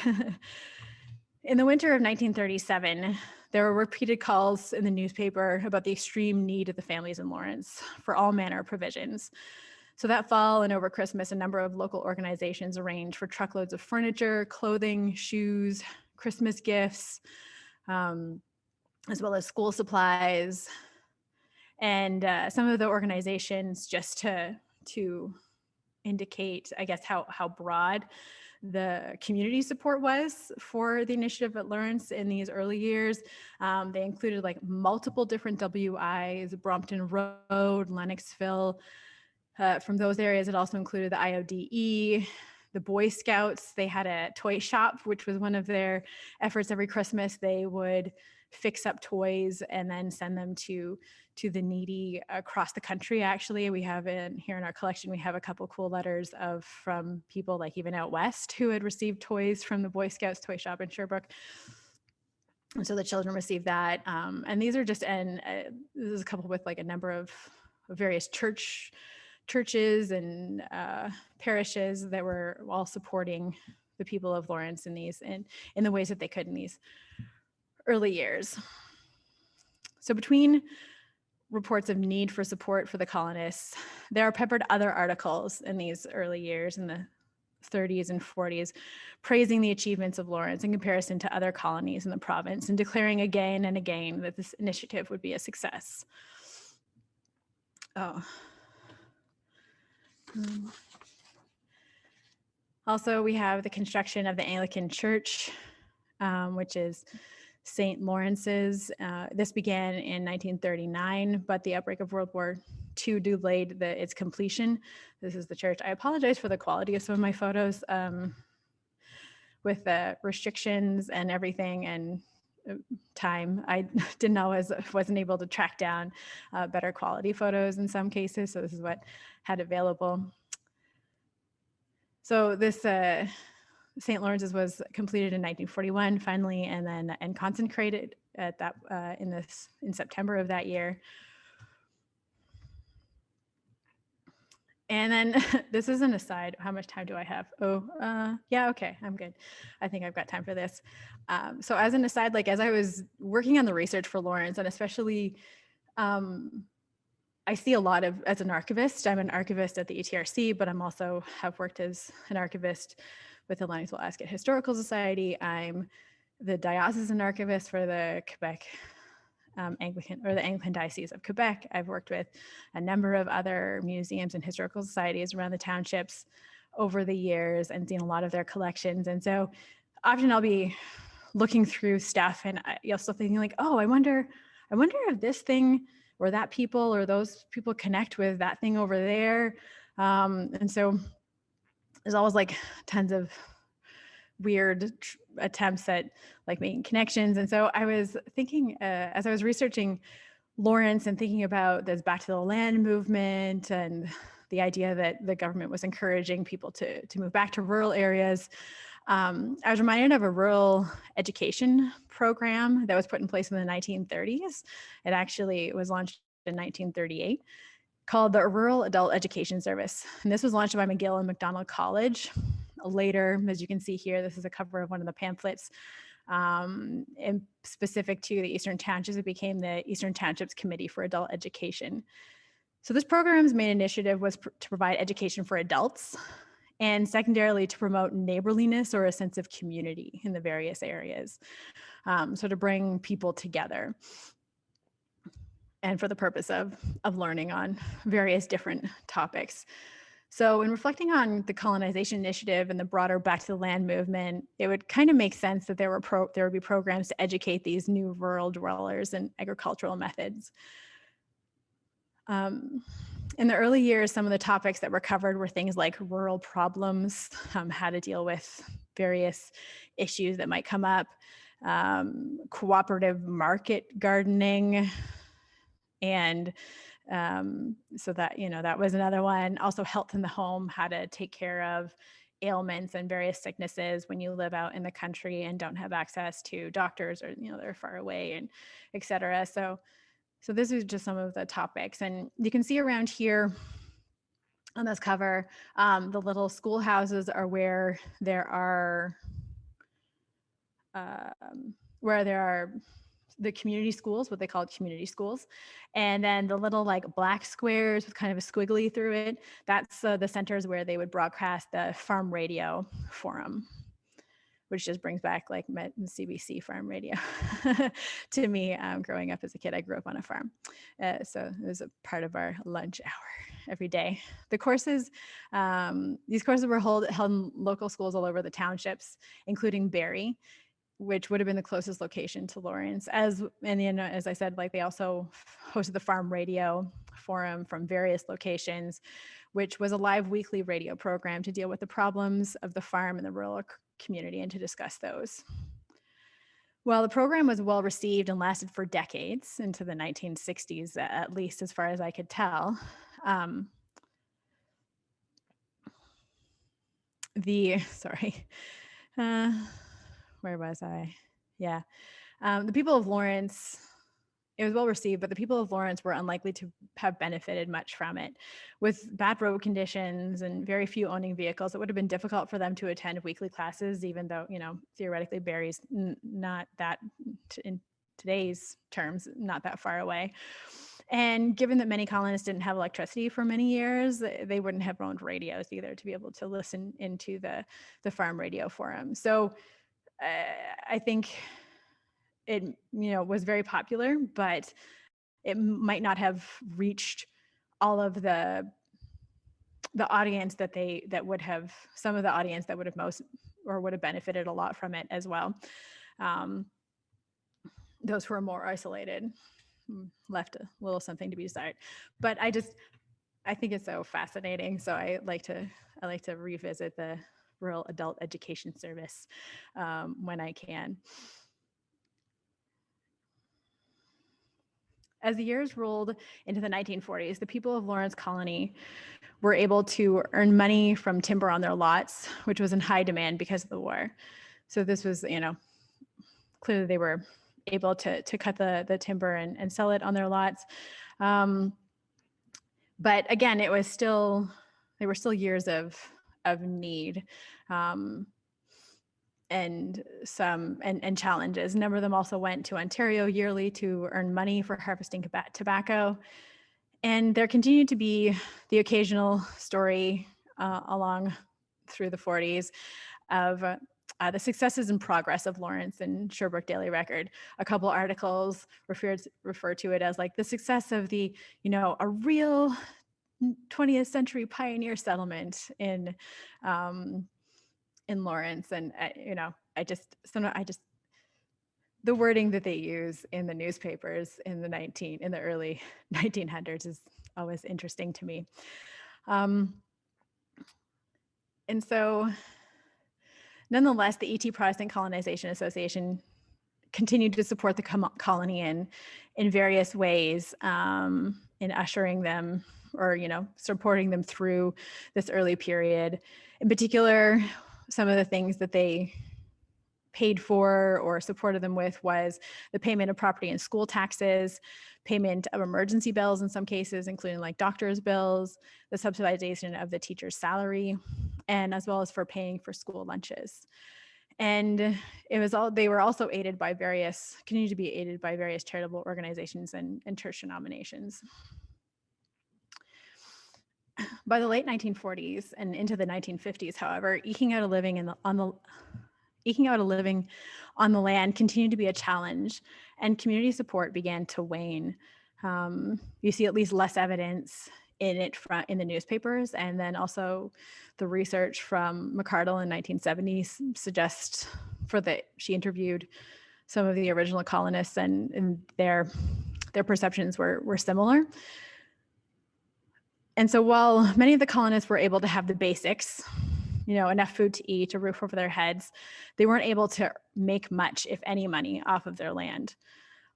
S2: In the winter of 1937, there were repeated calls in the newspaper about the extreme need of the families in Lawrence for all manner of provisions. So that fall and over Christmas, a number of local organizations arranged for truckloads of furniture, clothing, shoes, Christmas gifts, as well as school supplies. And some of the organizations, just to indicate, I guess, how broad the community support was for the initiative at Lawrence in these early years. They included like multiple different WIs, Brompton Road, Lennoxville. From those areas, it also included the IODE, the Boy Scouts. They had a toy shop, which was one of their efforts. Every Christmas, they would fix up toys and then send them to the needy across the country. Actually, we have here in our collection, we have a couple cool letters from people like even out west who had received toys from the Boy Scouts toy shop in Sherbrooke. And so the children received that. And these are just, and this is coupled with like a number of various churches and parishes that were all supporting the people of Lawrence in the ways that they could in these early years. So between reports of need for support for the colonists, there are peppered other articles in these early years in the 30s and 40s, praising the achievements of Lawrence in comparison to other colonies in the province and declaring again and again that this initiative would be a success. Also, we have the construction of the Anglican Church, which is St. Lawrence's. This began in 1939, but the outbreak of World War II delayed its completion. This is the church. I apologize for the quality of some of my photos with the restrictions and everything and time. I wasn't able to track down better quality photos in some cases, so this is what I had available. So this St. Lawrence's was completed in 1941 finally, and consecrated at that in September of that year. And then this is an aside. How much time do I have? Yeah, okay, I'm good. I think I've got time for this. So as an aside, like as I was working on the research for Lawrence, and especially I see a lot as an archivist. I'm an archivist at the ETRC, but I'm also have worked as an archivist with the Lennoxville Ascot Historical Society. I'm the diocesan archivist for the Quebec Anglican, or the Anglican Diocese of Quebec. I've worked with a number of other museums and historical societies around the townships over the years and seen a lot of their collections. And so often I'll be looking through stuff and you'll still thinking like, oh, I wonder if this thing or that people or those people connect with that thing over there. And so there's always like tons of weird attempts at like making connections. And so I was thinking, as I was researching Lawrence and thinking about this back to the land movement and the idea that the government was encouraging people to move back to rural areas, I was reminded of a rural education program that was put in place in the 1930s. It actually was launched in 1938, called the Rural Adult Education Service. And this was launched by McGill and Macdonald College. Later, as you can see here, this is a cover of one of the pamphlets. And specific to the Eastern Townships, it became the Eastern Townships Committee for Adult Education. So this program's main initiative was to provide education for adults, and secondarily to promote neighborliness or a sense of community in the various areas. So to bring people together, and for the purpose of learning on various different topics. So in reflecting on the colonization initiative and the broader back to the land movement, it would kind of make sense that there would be programs to educate these new rural dwellers in agricultural methods. In the early years, some of the topics that were covered were things like rural problems, how to deal with various issues that might come up, cooperative market gardening, and so that, that was another one. Also health in the home, how to take care of ailments and various sicknesses when you live out in the country and don't have access to doctors, or, they're far away, and et cetera. So this is just some of the topics. And you can see around here on this cover, the little schoolhouses are where there are the community schools, what they call community schools. And then the little like black squares with kind of a squiggly through it, that's the centers where they would broadcast the farm radio forum. which just brings back like CBC farm radio to me. Growing up as a kid, I grew up on a farm. So it was a part of our lunch hour every day. The courses, these courses were held in local schools all over the townships, including Barrie, which would have been the closest location to Lawrence. As I said, like they also hosted the Farm Radio Forum from various locations, which was a live weekly radio program to deal with the problems of the farm and the rural community and to discuss those. Well, the program was well received and lasted for decades into the 1960s, at least as far as I could tell. Where was I? Yeah. The people of Lawrence, it was well received, but the people of Lawrence were unlikely to have benefited much from it. With bad road conditions and very few owning vehicles, it would have been difficult for them to attend weekly classes, even though, theoretically Barrie's not that, in today's terms, not that far away. And given that many colonists didn't have electricity for many years, they wouldn't have owned radios either to be able to listen into the farm radio forum. So I think it, was very popular, but it might not have reached all of the audience some of the audience that would have most or would have benefited a lot from it as well. Those who are more isolated left a little something to be desired. But I think it's so fascinating. So I like to revisit the Rural Adult Education Service when I can. As the years rolled into the 1940s, the people of Lawrence Colony were able to earn money from timber on their lots, which was in high demand because of the war. So this was, clearly they were able to cut the timber and sell it on their lots. But again, they were still years of need. And challenges. A number of them also went to Ontario yearly to earn money for harvesting tobacco. And there continued to be the occasional story along through the 40s of the successes and progress of Lawrence and Sherbrooke Daily Record. A couple articles refer to it as like the success of the, a real 20th century pioneer settlement in Lawrence. And the wording that they use in the newspapers in the early 1900s is always interesting to me. And so nonetheless, the ET Protestant Colonization Association continued to support the colony in various ways, in ushering them or, supporting them through this early period. In particular, some of the things that they paid for or supported them with was the payment of property and school taxes, payment of emergency bills in some cases, including like doctor's bills, the subsidization of the teacher's salary, and as well as for paying for school lunches. And they were also continued to be aided by various charitable organizations and church denominations. By the late 1940s and into the 1950s, however, eking out a living on the land continued to be a challenge, and community support began to wane. You see at least less evidence in the newspapers, and then also the research from McCardle in 1970s suggests she interviewed some of the original colonists, and their perceptions were similar. And so while many of the colonists were able to have the basics, enough food to eat, a roof over their heads, they weren't able to make much, if any, money off of their land.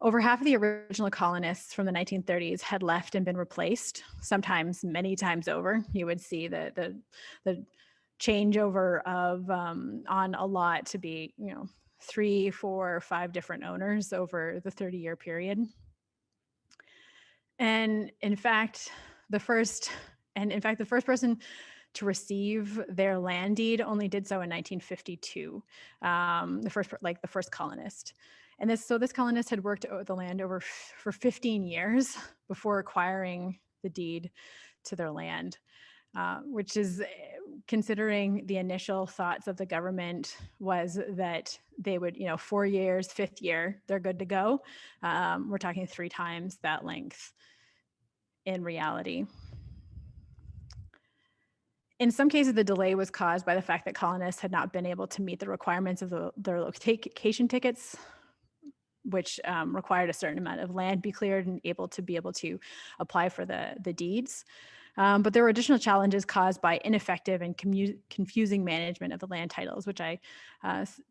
S2: Over half of the original colonists from the 1930s had left and been replaced, sometimes many times over. You would see the changeover of on a lot to be, 3, 4, or 5 different owners over the 30-year period. And in fact, the first person to receive their land deed only did so in 1952, the first colonist. And this colonist had worked the land for 15 years before acquiring the deed to their land. which is considering the initial thoughts of the government was that they would, 4 years, 5th year, they're good to go. We're talking 3 times that length in reality. In some cases, the delay was caused by the fact that colonists had not been able to meet the requirements of their location tickets, which required a certain amount of land be cleared and be able to apply for the deeds. But there were additional challenges caused by ineffective and confusing management of the land titles, which I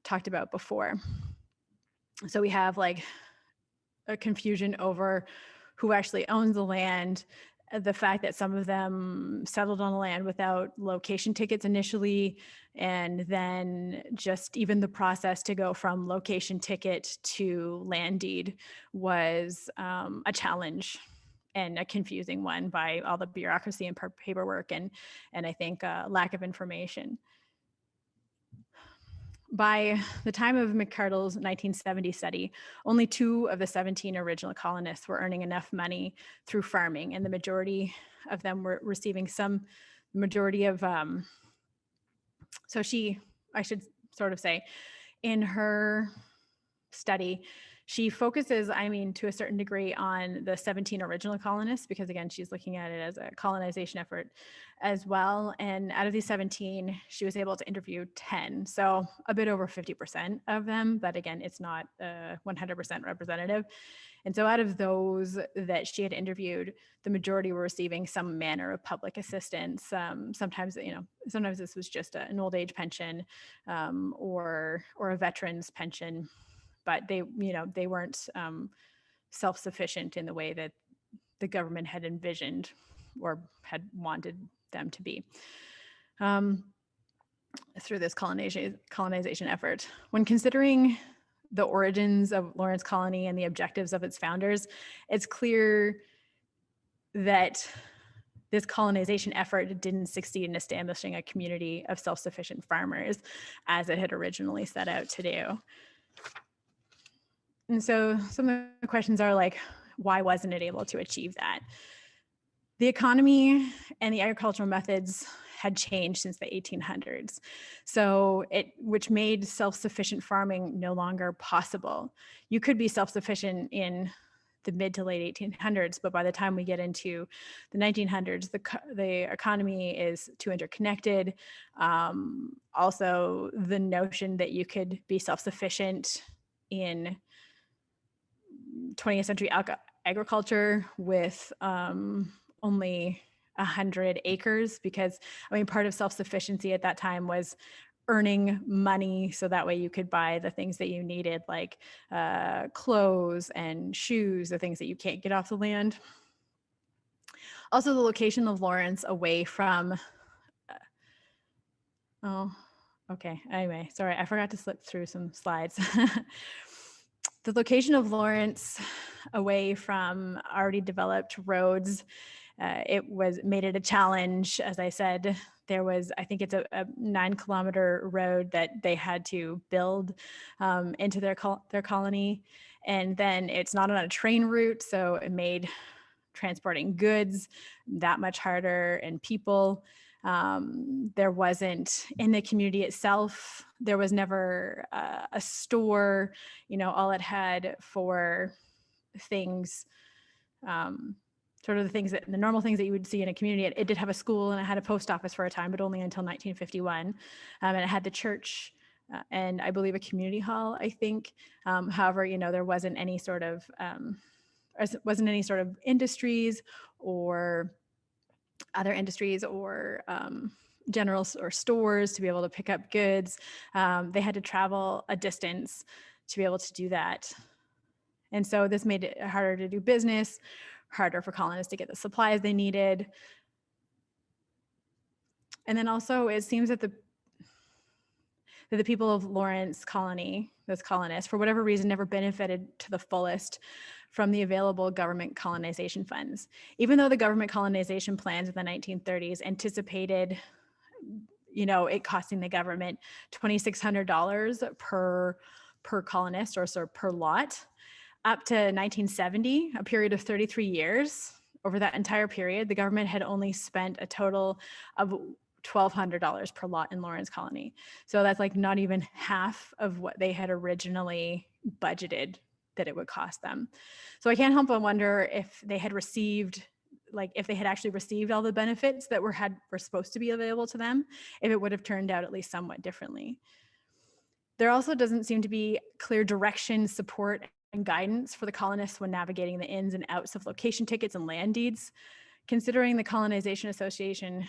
S2: talked about before. So we have like a confusion over who actually owns the land, the fact that some of them settled on the land without location tickets initially, and then just even the process to go from location ticket to land deed was a challenge and a confusing one by all the bureaucracy and paperwork and I think lack of information. By the time of McCardle's 1970 study, only 2 of the 17 original colonists were earning enough money through farming, and the majority of them were receiving so I should sort of say, in her study, she focuses, to a certain degree on the 17 original colonists, because again, she's looking at it as a colonization effort as well. And out of these 17, she was able to interview 10. So a bit over 50% of them, but again, it's not 100% representative. And so out of those that she had interviewed, the majority were receiving some manner of public assistance. Sometimes this was just an old age pension or a veteran's pension. But they weren't self-sufficient in the way that the government had envisioned or had wanted them to be through this colonization effort. When considering the origins of Lawrence Colony and the objectives of its founders, it's clear that this colonization effort didn't succeed in establishing a community of self-sufficient farmers as it had originally set out to do. And so some of the questions are like, why wasn't it able to achieve that? The economy and the agricultural methods had changed since the 1800s, which made self-sufficient farming no longer possible. You could be self-sufficient in the mid to late 1800s, but by the time we get into the 1900s, the economy is too interconnected. Also, the notion that you could be self-sufficient in 20th century agriculture with only 100 acres, because part of self-sufficiency at that time was earning money so that way you could buy the things that you needed, like clothes and shoes, the things that you can't get off the land. Also, the location of Lawrence away from anyway, sorry, I forgot to slip through some slides. The location of Lawrence away from already developed roads, made it a challenge. As I said, there was, I think it's a 9-kilometer road that they had to build into their colony. And then it's not on a train route, so it made transporting goods that much harder, and people. There wasn't, in the community itself, there was never a store, all it had for things, sort of the normal things that you would see in a community. It did have a school and it had a post office for a time, but only until 1951. And it had the church and I believe a community hall, I think. However, there wasn't any sort of industries or other industries or general or stores to be able to pick up goods. They had to travel a distance to be able to do that. And so this made it harder to do business, harder for colonists to get the supplies they needed. And then also it seems that the people of Lawrence Colony, those colonists, for whatever reason, never benefited to the fullest from the available government colonization funds. Even though the government colonization plans in the 1930s anticipated, it costing the government $2,600 per colonist or per lot, up to 1970, a period of 33 years, over that entire period, the government had only spent a total of $1,200 per lot in Lawrence Colony. So that's like not even half of what they had originally budgeted that it would cost them. So I can't help but wonder if they had received, like if they had actually received all the benefits that were supposed to be available to them, if it would have turned out at least somewhat differently. There also doesn't seem to be clear direction, support, and guidance for the colonists when navigating the ins and outs of location tickets and land deeds. Considering the Colonization Association,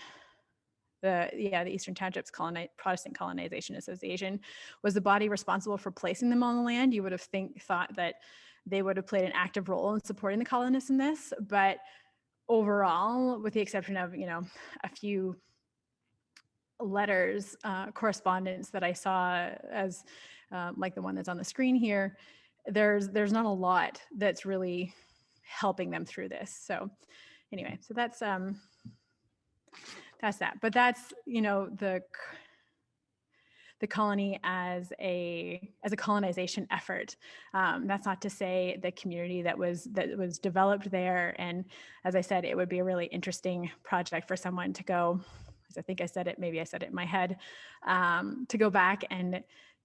S2: the Eastern Townships Protestant Colonization Association was the body responsible for placing them on the land, you would have thought that they would have played an active role in supporting the colonists in this. But overall, with the exception of, a few letters, correspondence that I saw as like the one that's on the screen here, there's not a lot that's really helping them through this. So anyway, so that's that. But that's, the colony as a colonization effort. That's not to say the community that was developed there. And as I said, it would be a really interesting project for someone to go, as I think I said it, maybe I said it in my head, to go back and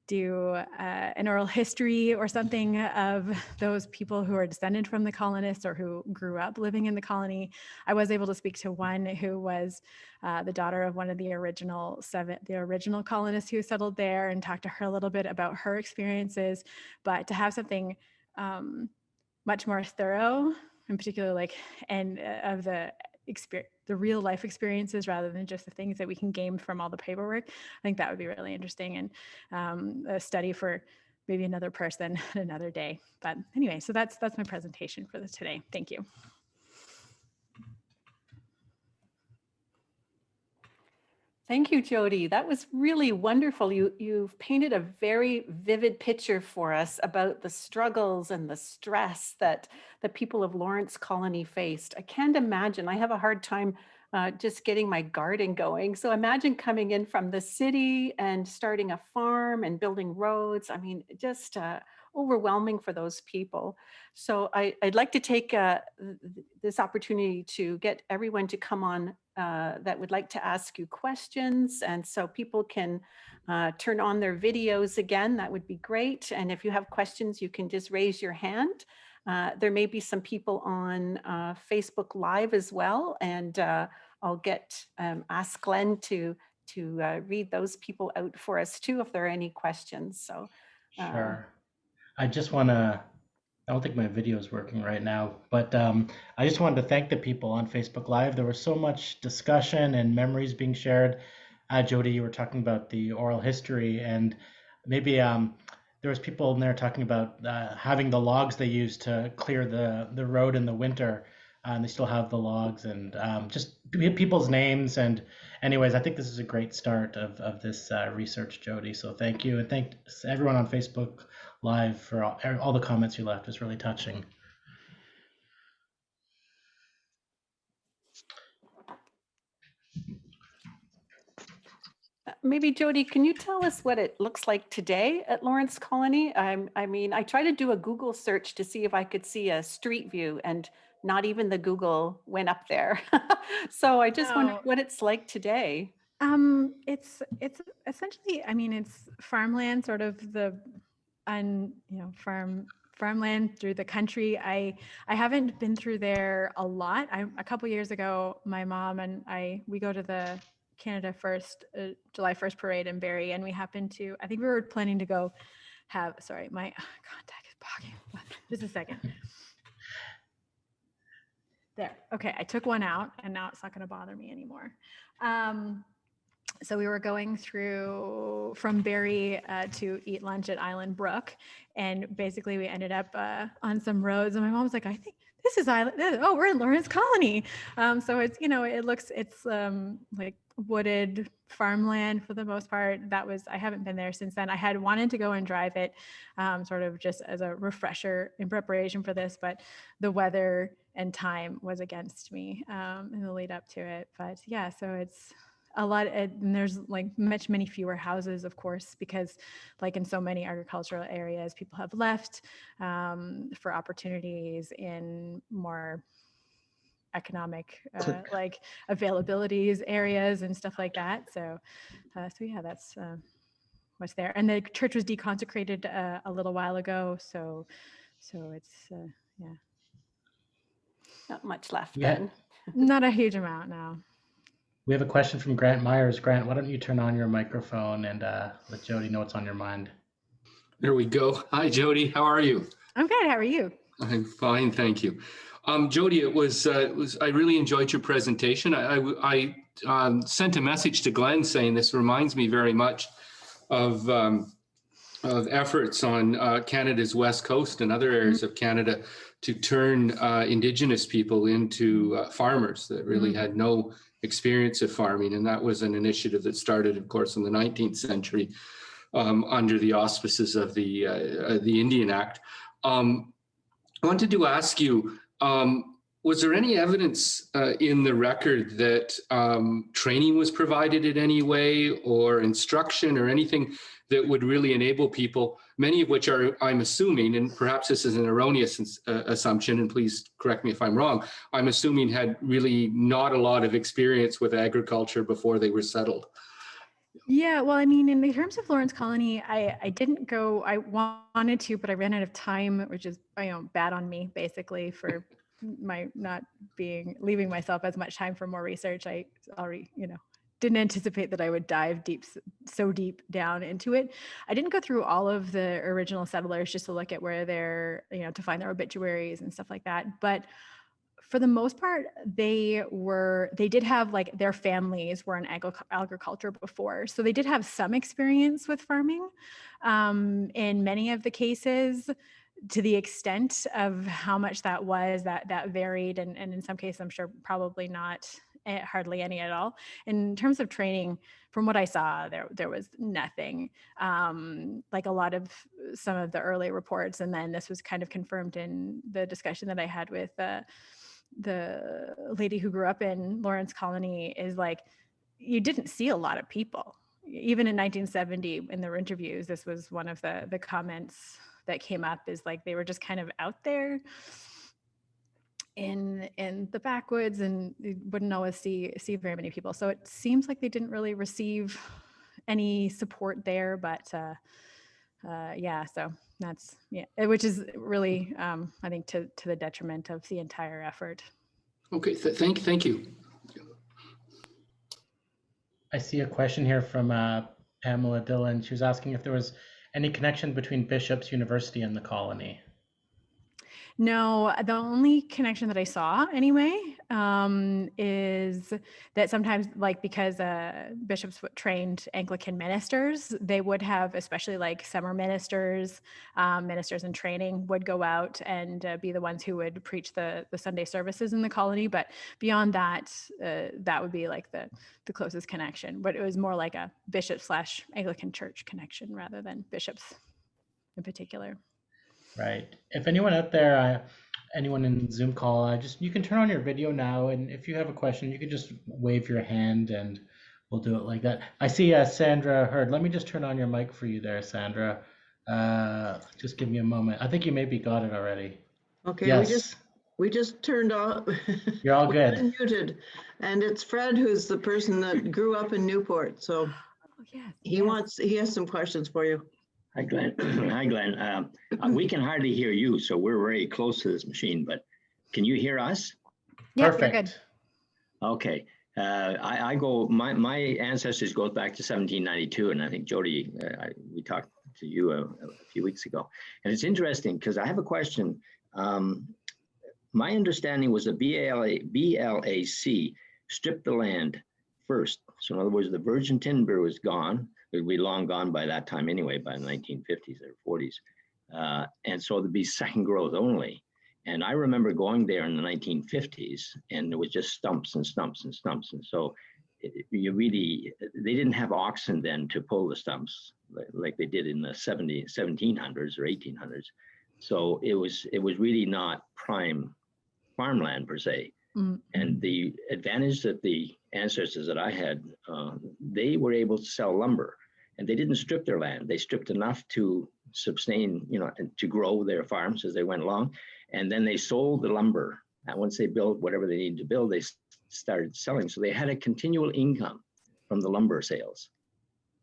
S2: do an oral history or something of those people who are descended from the colonists or who grew up living in the colony. I was able to speak to one who was the daughter of one of the original colonists who settled there, and talk to her a little bit about her experiences. But to have something much more thorough, in particular, of the real life experiences rather than just the things that we can game from all the paperwork, I think that would be really interesting, and a study for maybe another person another day. But anyway, so that's my presentation for today. Thank you.
S1: Thank you, Jody. That was really wonderful. You've painted a very vivid picture for us about the struggles and the stress that the people of Lawrence Colony faced. I can't imagine. I have a hard time just getting my garden going. So imagine coming in from the city and starting a farm and building roads. I mean, just overwhelming for those people. So I'd like to take this opportunity to get everyone to come on that would like to ask you questions. And so people can turn on their videos again. That would be great. And if you have questions, you can just raise your hand. There may be some people on Facebook Live as well. And I'll ask Glenn to read those people out for us too, if there are any questions. So
S3: Sure. I just want to, I don't think my video is working right now, but I just wanted to thank the people on Facebook Live. There was so much discussion and memories being shared. Jody, you were talking about the oral history, and maybe there was people in there talking about having the logs they used to clear the road in the winter, and they still have the logs, and just people's names. And anyways, I think this is a great start of this research, Jody. So thank you, and thanks everyone on Facebook Live for all the comments you left. It was really touching.
S1: Maybe Jody, can you tell us what it looks like today at Lawrence Colony? I mean, I tried to do a Google search to see if I could see a street view, and not even the Google went up there. So I just wonder what it's like today.
S2: It's essentially, I mean, it's farmland, sort of farmland through the country. I haven't been through there a lot. A couple years ago, my mom and we go to the Canada First July 1st parade in Barrie, and we happened to, I think we were planning to go sorry, my contact is pogging. Just a second. There. Okay, I took one out, and now it's not going to bother me anymore. So we were going through from Barrie to eat lunch at Island Brook, and basically we ended up on some roads, and my mom was like, I think this is Island. Oh, we're in Lawrence Colony. So it's, it's like wooded farmland for the most part. I haven't been there since then. I had wanted to go and drive it sort of just as a refresher in preparation for this, but the weather and time was against me in the lead up to it. But yeah, so it's a lot, and there's like many fewer houses, of course, because like in so many agricultural areas, people have left for opportunities in more economic like availabilities areas and stuff like that. So yeah, that's what's there. And the church was deconsecrated a little while ago, so it's yeah,
S1: Not much left
S3: Yeah.
S1: then.
S2: not a huge amount now.
S3: We have a question from Grant Myers. Grant, why don't you turn on your microphone and let Jody know what's on your mind?
S4: There we go. Hi, Jody. How are you?
S2: I'm good. How are you?
S4: I'm fine, thank you. Jody, it was I really enjoyed your presentation. I sent a message to Glenn saying this reminds me very much of efforts on Canada's West Coast and other areas of Canada to turn Indigenous people into farmers that really had no experience of farming. And that was an initiative that started, of course, in the 19th century under the auspices of the Indian Act. I wanted to ask you, was there any evidence in the record that training was provided in any way, or instruction or anything that would really enable people, many of which are, I'm assuming, and perhaps this is an erroneous assumption, and please correct me if I'm wrong, I'm assuming had really not a lot of experience with agriculture before they were settled?
S2: Yeah, well, I mean, in the terms of Lawrence Colony, I didn't go. I wanted to, but I ran out of time, which is bad on me, basically, for my not leaving myself as much time for more research. I already, didn't anticipate that I would dive so deep down into it. I didn't go through all of the original settlers just to look at where they're, to find their obituaries and stuff like that. But for the most part, they did have, like, their families were in agriculture before. So they did have some experience with farming in many of the cases. To the extent of how much that was, that varied. And in some cases, I'm sure probably not, hardly any at all. In terms of training, from what I saw, there was nothing, like a lot of some of the early reports. And then this was kind of confirmed in the discussion that I had with the lady who grew up in Lawrence Colony, is like, you didn't see a lot of people. Even in 1970, in their interviews, this was one of the comments that came up, is like they were just kind of out there in the backwoods, and you wouldn't always see very many people. So it seems like they didn't really receive any support there. But yeah, so that's, which is really, I think, to the detriment of the entire effort.
S4: Okay, thank you.
S3: I see a question here from Pamela Dillon. She was asking if there was any connection between Bishop's University and the colony.
S2: No, the only connection that I saw anyway is that sometimes, like, because bishops trained Anglican ministers, they would have, especially like summer ministers, ministers in training, would go out and be the ones who would preach the Sunday services in the colony. But beyond that, that would be like the closest connection. But it was more like a bishop/Anglican church connection rather than bishops in particular.
S3: Right. If anyone out there, anyone in Zoom call, you can turn on your video now, and if you have a question, you can just wave your hand and we'll do it like that. I see Sandra Hurd. Let me just turn on your mic for you there, Sandra. Just give me a moment. I think you maybe got it already.
S5: Okay,
S3: yes.
S5: we just turned off.
S3: You're all good.
S5: Unmuted. And it's Fred, who's the person that grew up in Newport. So he has some questions for you.
S6: Hi, Glenn. Hi, Glenn. We can hardly hear you, so we're very close to this machine, but can you hear us?
S2: Yeah,
S3: Perfect.
S2: you're good.
S6: Okay. My ancestors goes back to 1792, and I think Jody, we talked to you a few weeks ago. And it's interesting because I have a question. My understanding was the BLAC stripped the land first. So in other words, the virgin timber was gone. It would be long gone by that time anyway, by the 1950s or 40s. And so there'd be second growth only. And I remember going there in the 1950s, and it was just stumps and stumps and stumps. And so they didn't have oxen then to pull the stumps like they did in the 1700s or 1800s. So it was really not prime farmland per se. Mm-hmm. And the advantage that the ancestors that I had, they were able to sell lumber, and they didn't strip their land. They stripped enough to sustain, and to grow their farms as they went along. And then they sold the lumber And once they built whatever they needed to build, they started selling. So they had a continual income from the lumber sales.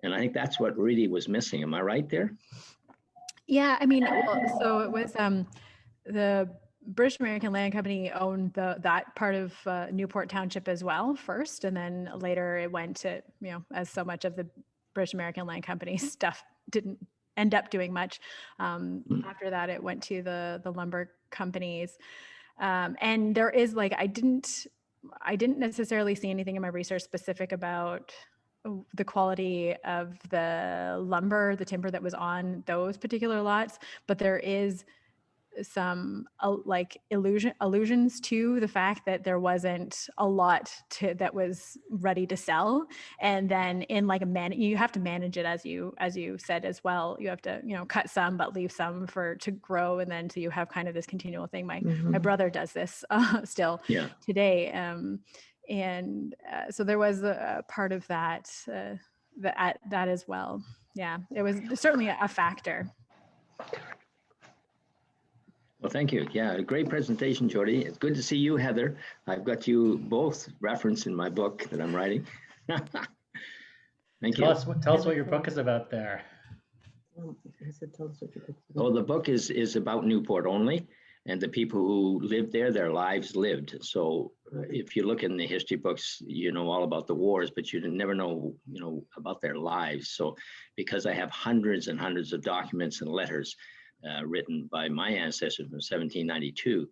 S6: And I think that's what really was missing. Am I right there?
S2: Yeah, I mean, well, so it was the British American Land Company owned that part of Newport Township as well first, and then later it went to, as so much of the British American Land Company stuff didn't end up doing much. After that, it went to the lumber companies, and there is I didn't necessarily see anything in my research specific about the quality of the lumber, the timber that was on those particular lots, but there is some allusions to the fact that there wasn't a lot that was ready to sell. And then in you have to manage it as you said as well. You have to, cut some, but leave some to grow. And then so you have kind of this continual thing. My brother does this still today. So there was a part of that as well. Yeah, it was certainly a factor.
S6: Well, thank you. Yeah, a great presentation, Jody. It's good to see you, Heather. I've got you both referenced in my book that I'm writing. Thank you.
S3: Tell us what your book is about there.
S6: Oh, the book is about Newport only, and the people who lived there, their lives lived. So if you look in the history books, you know all about the wars, but you never know, about their lives. So because I have hundreds and hundreds of documents and letters written by my ancestors from 1792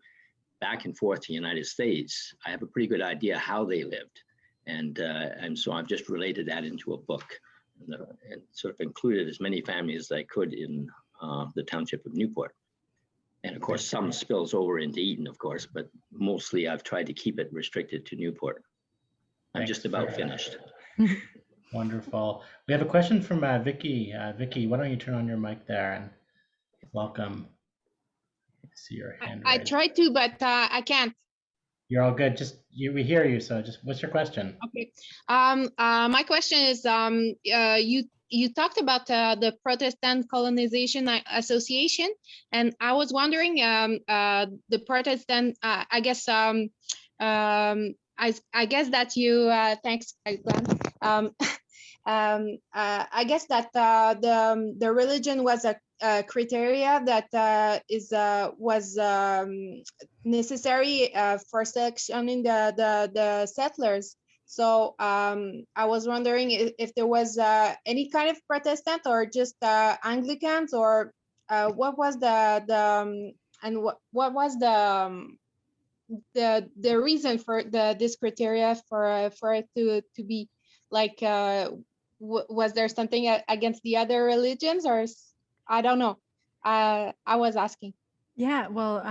S6: back and forth to the United States, I have a pretty good idea how they lived. And so I've just related that into a book and sort of included as many families as I could in the township of Newport. And of course, some spills over into Eden, of course, but mostly I've tried to keep it restricted to Newport. I'm just about finished.
S3: Wonderful. We have a question from Vicky. Vicky, why don't you turn on your mic there and welcome. I see your hand.
S7: I tried to, but I can't.
S3: You're all good. We hear you. So what's your question?
S7: Okay. My question is, you talked about the Protestant Colonization Association, and I was wondering, the Protestant, I guess that you, thanks, Glenn. I guess that the religion was a criteria that was necessary for selectioning the settlers. So I was wondering if there was any kind of Protestant or just Anglicans, or what was what was the reason for this criteria for it to be was there something against the other religions, or I don't know. I was asking.
S2: Yeah, well,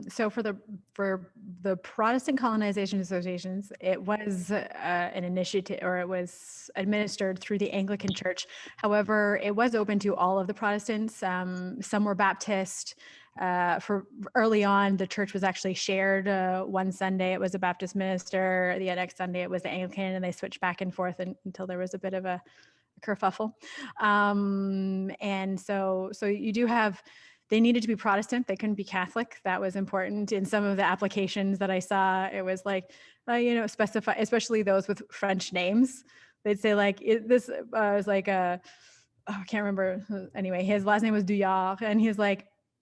S2: so for the Protestant Colonization Associations, it was an initiative, or it was administered through the Anglican Church. However, it was open to all of the Protestants. Some were Baptist. For early on, the church was actually shared. One Sunday it was a Baptist minister, the next Sunday it was the Anglican, and they switched back and forth until there was a bit of a kerfuffle. And so you do have, they needed to be Protestant. They couldn't be Catholic. That was important. In some of the applications that I saw, it was specify, especially those with French names. They'd say this was I can't remember. Anyway, his last name was Douillard, and he's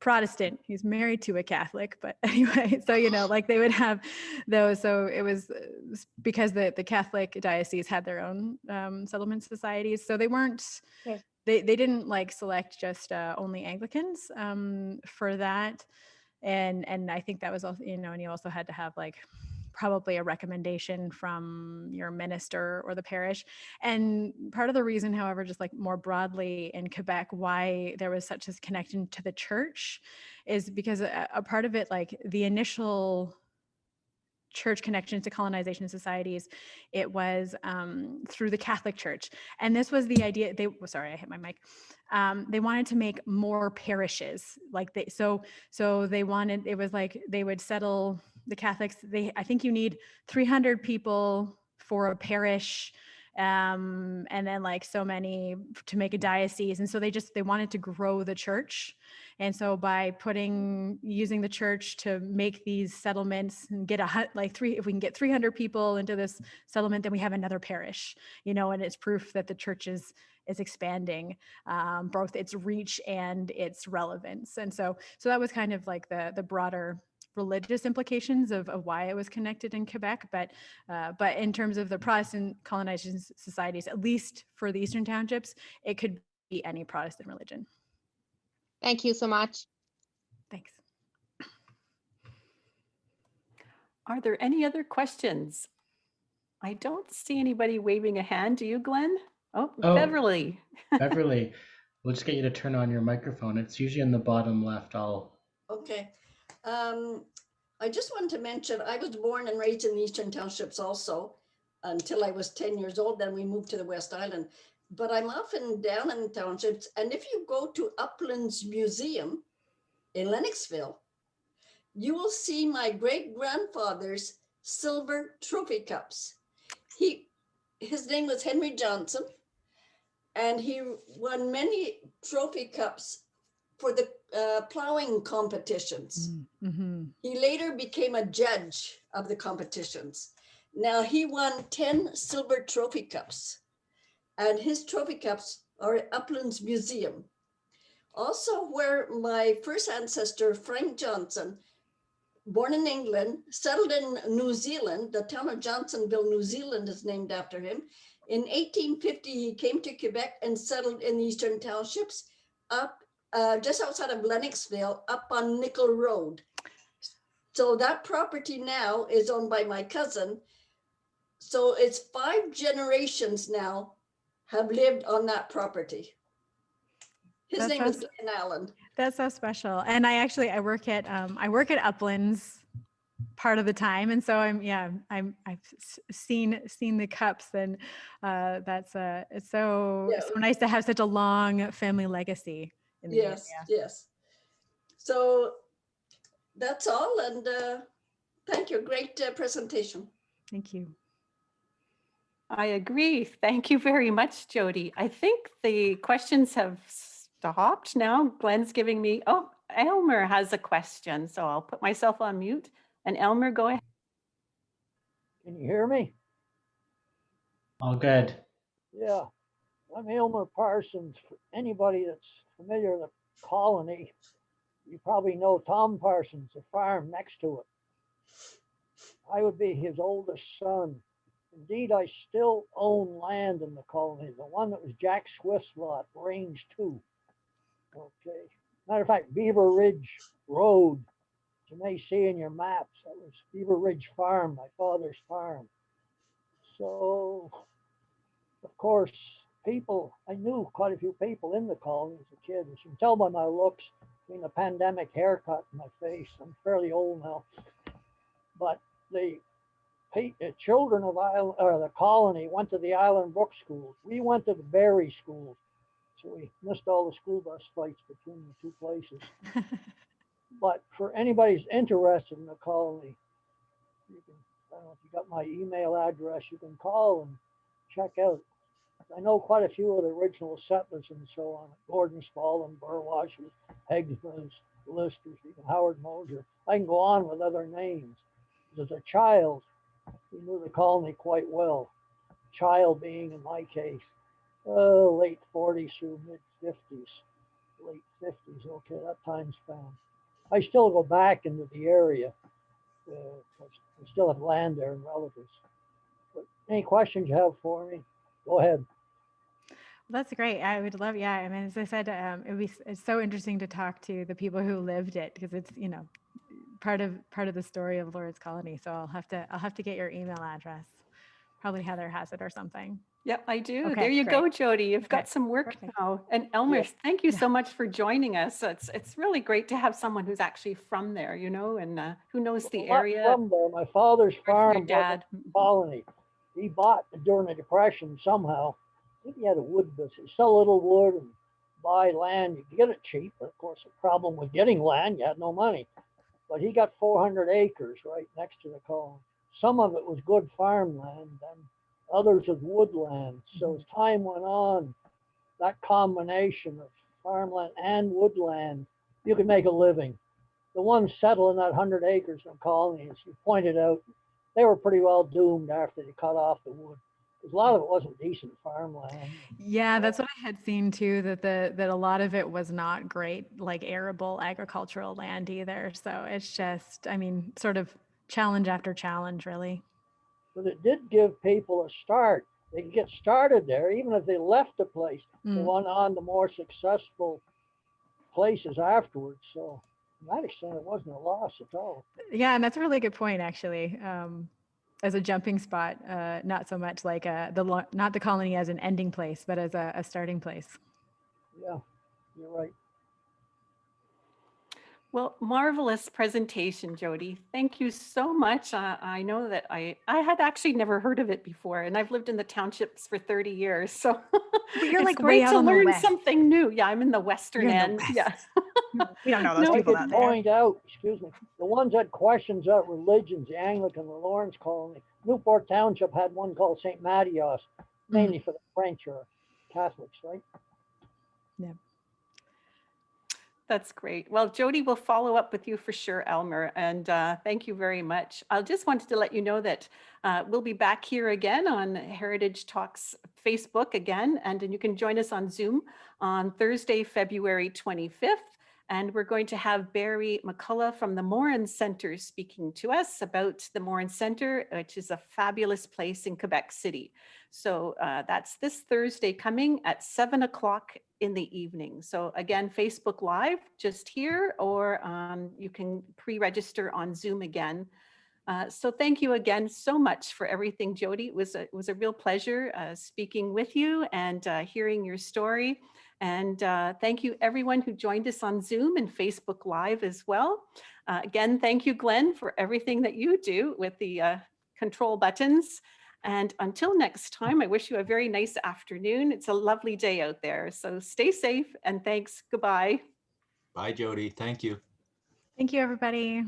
S2: Protestant. He's married to a Catholic, but anyway, so they would have those. So it was because the Catholic diocese had their own settlement societies, so they weren't. Okay. They didn't select just only Anglicans for that, and I think that was also, and you also had to have probably a recommendation from your minister or the parish. And part of the reason, however, just more broadly in Quebec, why there was such a connection to the church is because a part of it, the initial church connection to colonization societies, it was through the Catholic Church. And this was the idea, sorry, I hit my mic. They wanted to make more parishes. So they wanted, it was they would settle the Catholics. I think you need 300 people for a parish, and then like so many to make a diocese. And so they wanted to grow the church. And so by using the church to make these settlements and get if we can get 300 people into this settlement, then we have another parish, and it's proof that the church is expanding, both its reach and its relevance. And so that was kind of like the broader religious implications of why it was connected in Quebec. But in terms of the Protestant colonization societies, at least for the Eastern Townships, it could be any Protestant religion.
S7: Thank you so much.
S2: Thanks.
S1: Are there any other questions? I don't see anybody waving a hand. Do you, Glenn? Oh, Beverly.
S3: Beverly, we'll just get you to turn on your microphone. It's usually in the bottom left.
S8: Okay. I just wanted to mention, I was born and raised in the Eastern Townships also until I was 10 years old. Then we moved to the West Island. But I'm often down in the townships. And if you go to Uplands Museum in Lennoxville, you will see my great-grandfather's silver trophy cups. His name was Henry Johnson, and he won many trophy cups for the plowing competitions.
S2: Mm-hmm.
S8: He later became a judge of the competitions. Now he won 10 silver trophy cups, and his trophy cups are at Uplands Museum. Also, where my first ancestor, Frank Johnson, born in England, settled in New Zealand. The town of Johnsonville, New Zealand is named after him. In 1850, he came to Quebec and settled in the Eastern Townships up just outside of Lennoxville, up on Nickel Road. So that property now is owned by my cousin. So it's 5 generations now have lived on that property. His name is Glenn Allen.
S2: That's so special. And I work at Uplands part of the time, and so I've seen the cups, and it's so nice to have such a long family legacy in the area.
S8: Yes. So that's all, and thank you. Great presentation.
S2: Thank you.
S1: I agree. Thank you very much, Jody. I think the questions have stopped now. Glenn's giving me, Elmer has a question, so I'll put myself on mute. And Elmer, go ahead.
S9: Can you hear me?
S3: All good.
S9: Yeah, I'm Elmer Parsons. For anybody that's familiar with the colony, you probably know Tom Parsons, the farm next to it. I would be his oldest son. Indeed, I still own land in the colony, the one that was Jack Swift's lot, Range 2. Okay. Matter of fact, Beaver Ridge Road, you may see in your maps, that was Beaver Ridge Farm, my father's farm. So, of course, I knew quite a few people in the colony as a kid. As you can tell by my looks, between the pandemic haircut and my face, I'm fairly old now. But the children of the colony went to the Island Brook schools. We went to the Berry schools. So we missed all the school bus fights between the two places. But for anybody who's interested in the colony, you can, I don't know if you got my email address, you can call and check out. I know quite a few of the original settlers and so on. Gordon Spalding, Burwash, Hegsman's, Listers, even Howard Moser. I can go on with other names. As a child, we knew the colony quite well. Child being, in my case, late 40s through mid 50s, late 50s. Okay, that time span. I still go back into the area. I still have land there and relatives. But any questions you have for me, go ahead.
S2: That's great. I would love, I mean, as I said, it's so interesting to talk to the people who lived it, because it's, part of the story of Lourdes Colony. So I'll have to get your email address. Probably Heather has it or something.
S1: Yep, I do.
S2: Okay,
S1: there you
S2: great.
S1: go, Jody. You've got some work now. And Elmer, thank you so much for joining us. It's really great to have someone w's actually from there, and who knows the area.
S9: From there. My father's farm,
S1: your dad.
S9: Colony. He bought during the Depression somehow. I think he had a wood business. Sell a little wood and buy land. You could get it cheap, but of course the problem with getting land, you had no money. But he got 400 acres right next to the colony. Some of it was good farmland. Then others as woodland. So as time went on, that combination of farmland and woodland, you could make a living. The ones settling that 100 acres in Colony, as you pointed out, they were pretty well doomed after they cut off the wood. Because a lot of it wasn't decent farmland.
S2: Yeah, that's what I had seen too, that a lot of it was not great, like arable agricultural land either. So it's just, I mean, sort of challenge after challenge, really.
S9: But it did give people a start. They could get started there, even if they left the place. They went on to more successful places afterwards. So to that extent, it wasn't a loss at all.
S2: Yeah, and that's a really good point, actually. As a jumping spot, not so much like not the colony as an ending place, but as a starting place.
S9: Yeah, you're right.
S1: Well, marvelous presentation, Jody. Thank you so much. I know that I had actually never heard of it before, and I've lived in the townships for 30 years. So
S2: you're
S1: it's
S2: like
S1: great
S2: way out
S1: to
S2: on the
S1: learn
S2: west.
S1: something new. Yeah, I'm in the western
S2: You're in the
S1: end.
S2: west.
S1: Yeah.
S2: We don't know those people out there.
S9: Point out, excuse me, the ones that questions about religions, the Anglican, the Lawrence Colony, Newport Township had one called St. Matthias, mainly for the French or Catholics, right?
S2: Yeah.
S1: That's great. Well, Jody will follow up with you for sure, Elmer, and thank you very much. I just wanted to let you know that we'll be back here again on Heritage Talks Facebook again, and then you can join us on Zoom on Thursday, February 25th. And we're going to have Barry McCullough from the Morin Centre speaking to us about the Morin Centre, which is a fabulous place in Quebec City. So that's this Thursday coming at 7 o'clock in the evening. So again, Facebook Live just here, or you can pre-register on Zoom again. So thank you again so much for everything, Jody. It was a real pleasure speaking with you and hearing your story. And thank you everyone who joined us on Zoom and Facebook Live as well. Again, thank you, Glenn, for everything that you do with the control buttons. And until next time, I wish you a very nice afternoon. It's a lovely day out there. So stay safe and thanks. Goodbye.
S10: Bye, Jody. Thank you.
S2: Thank you, everybody.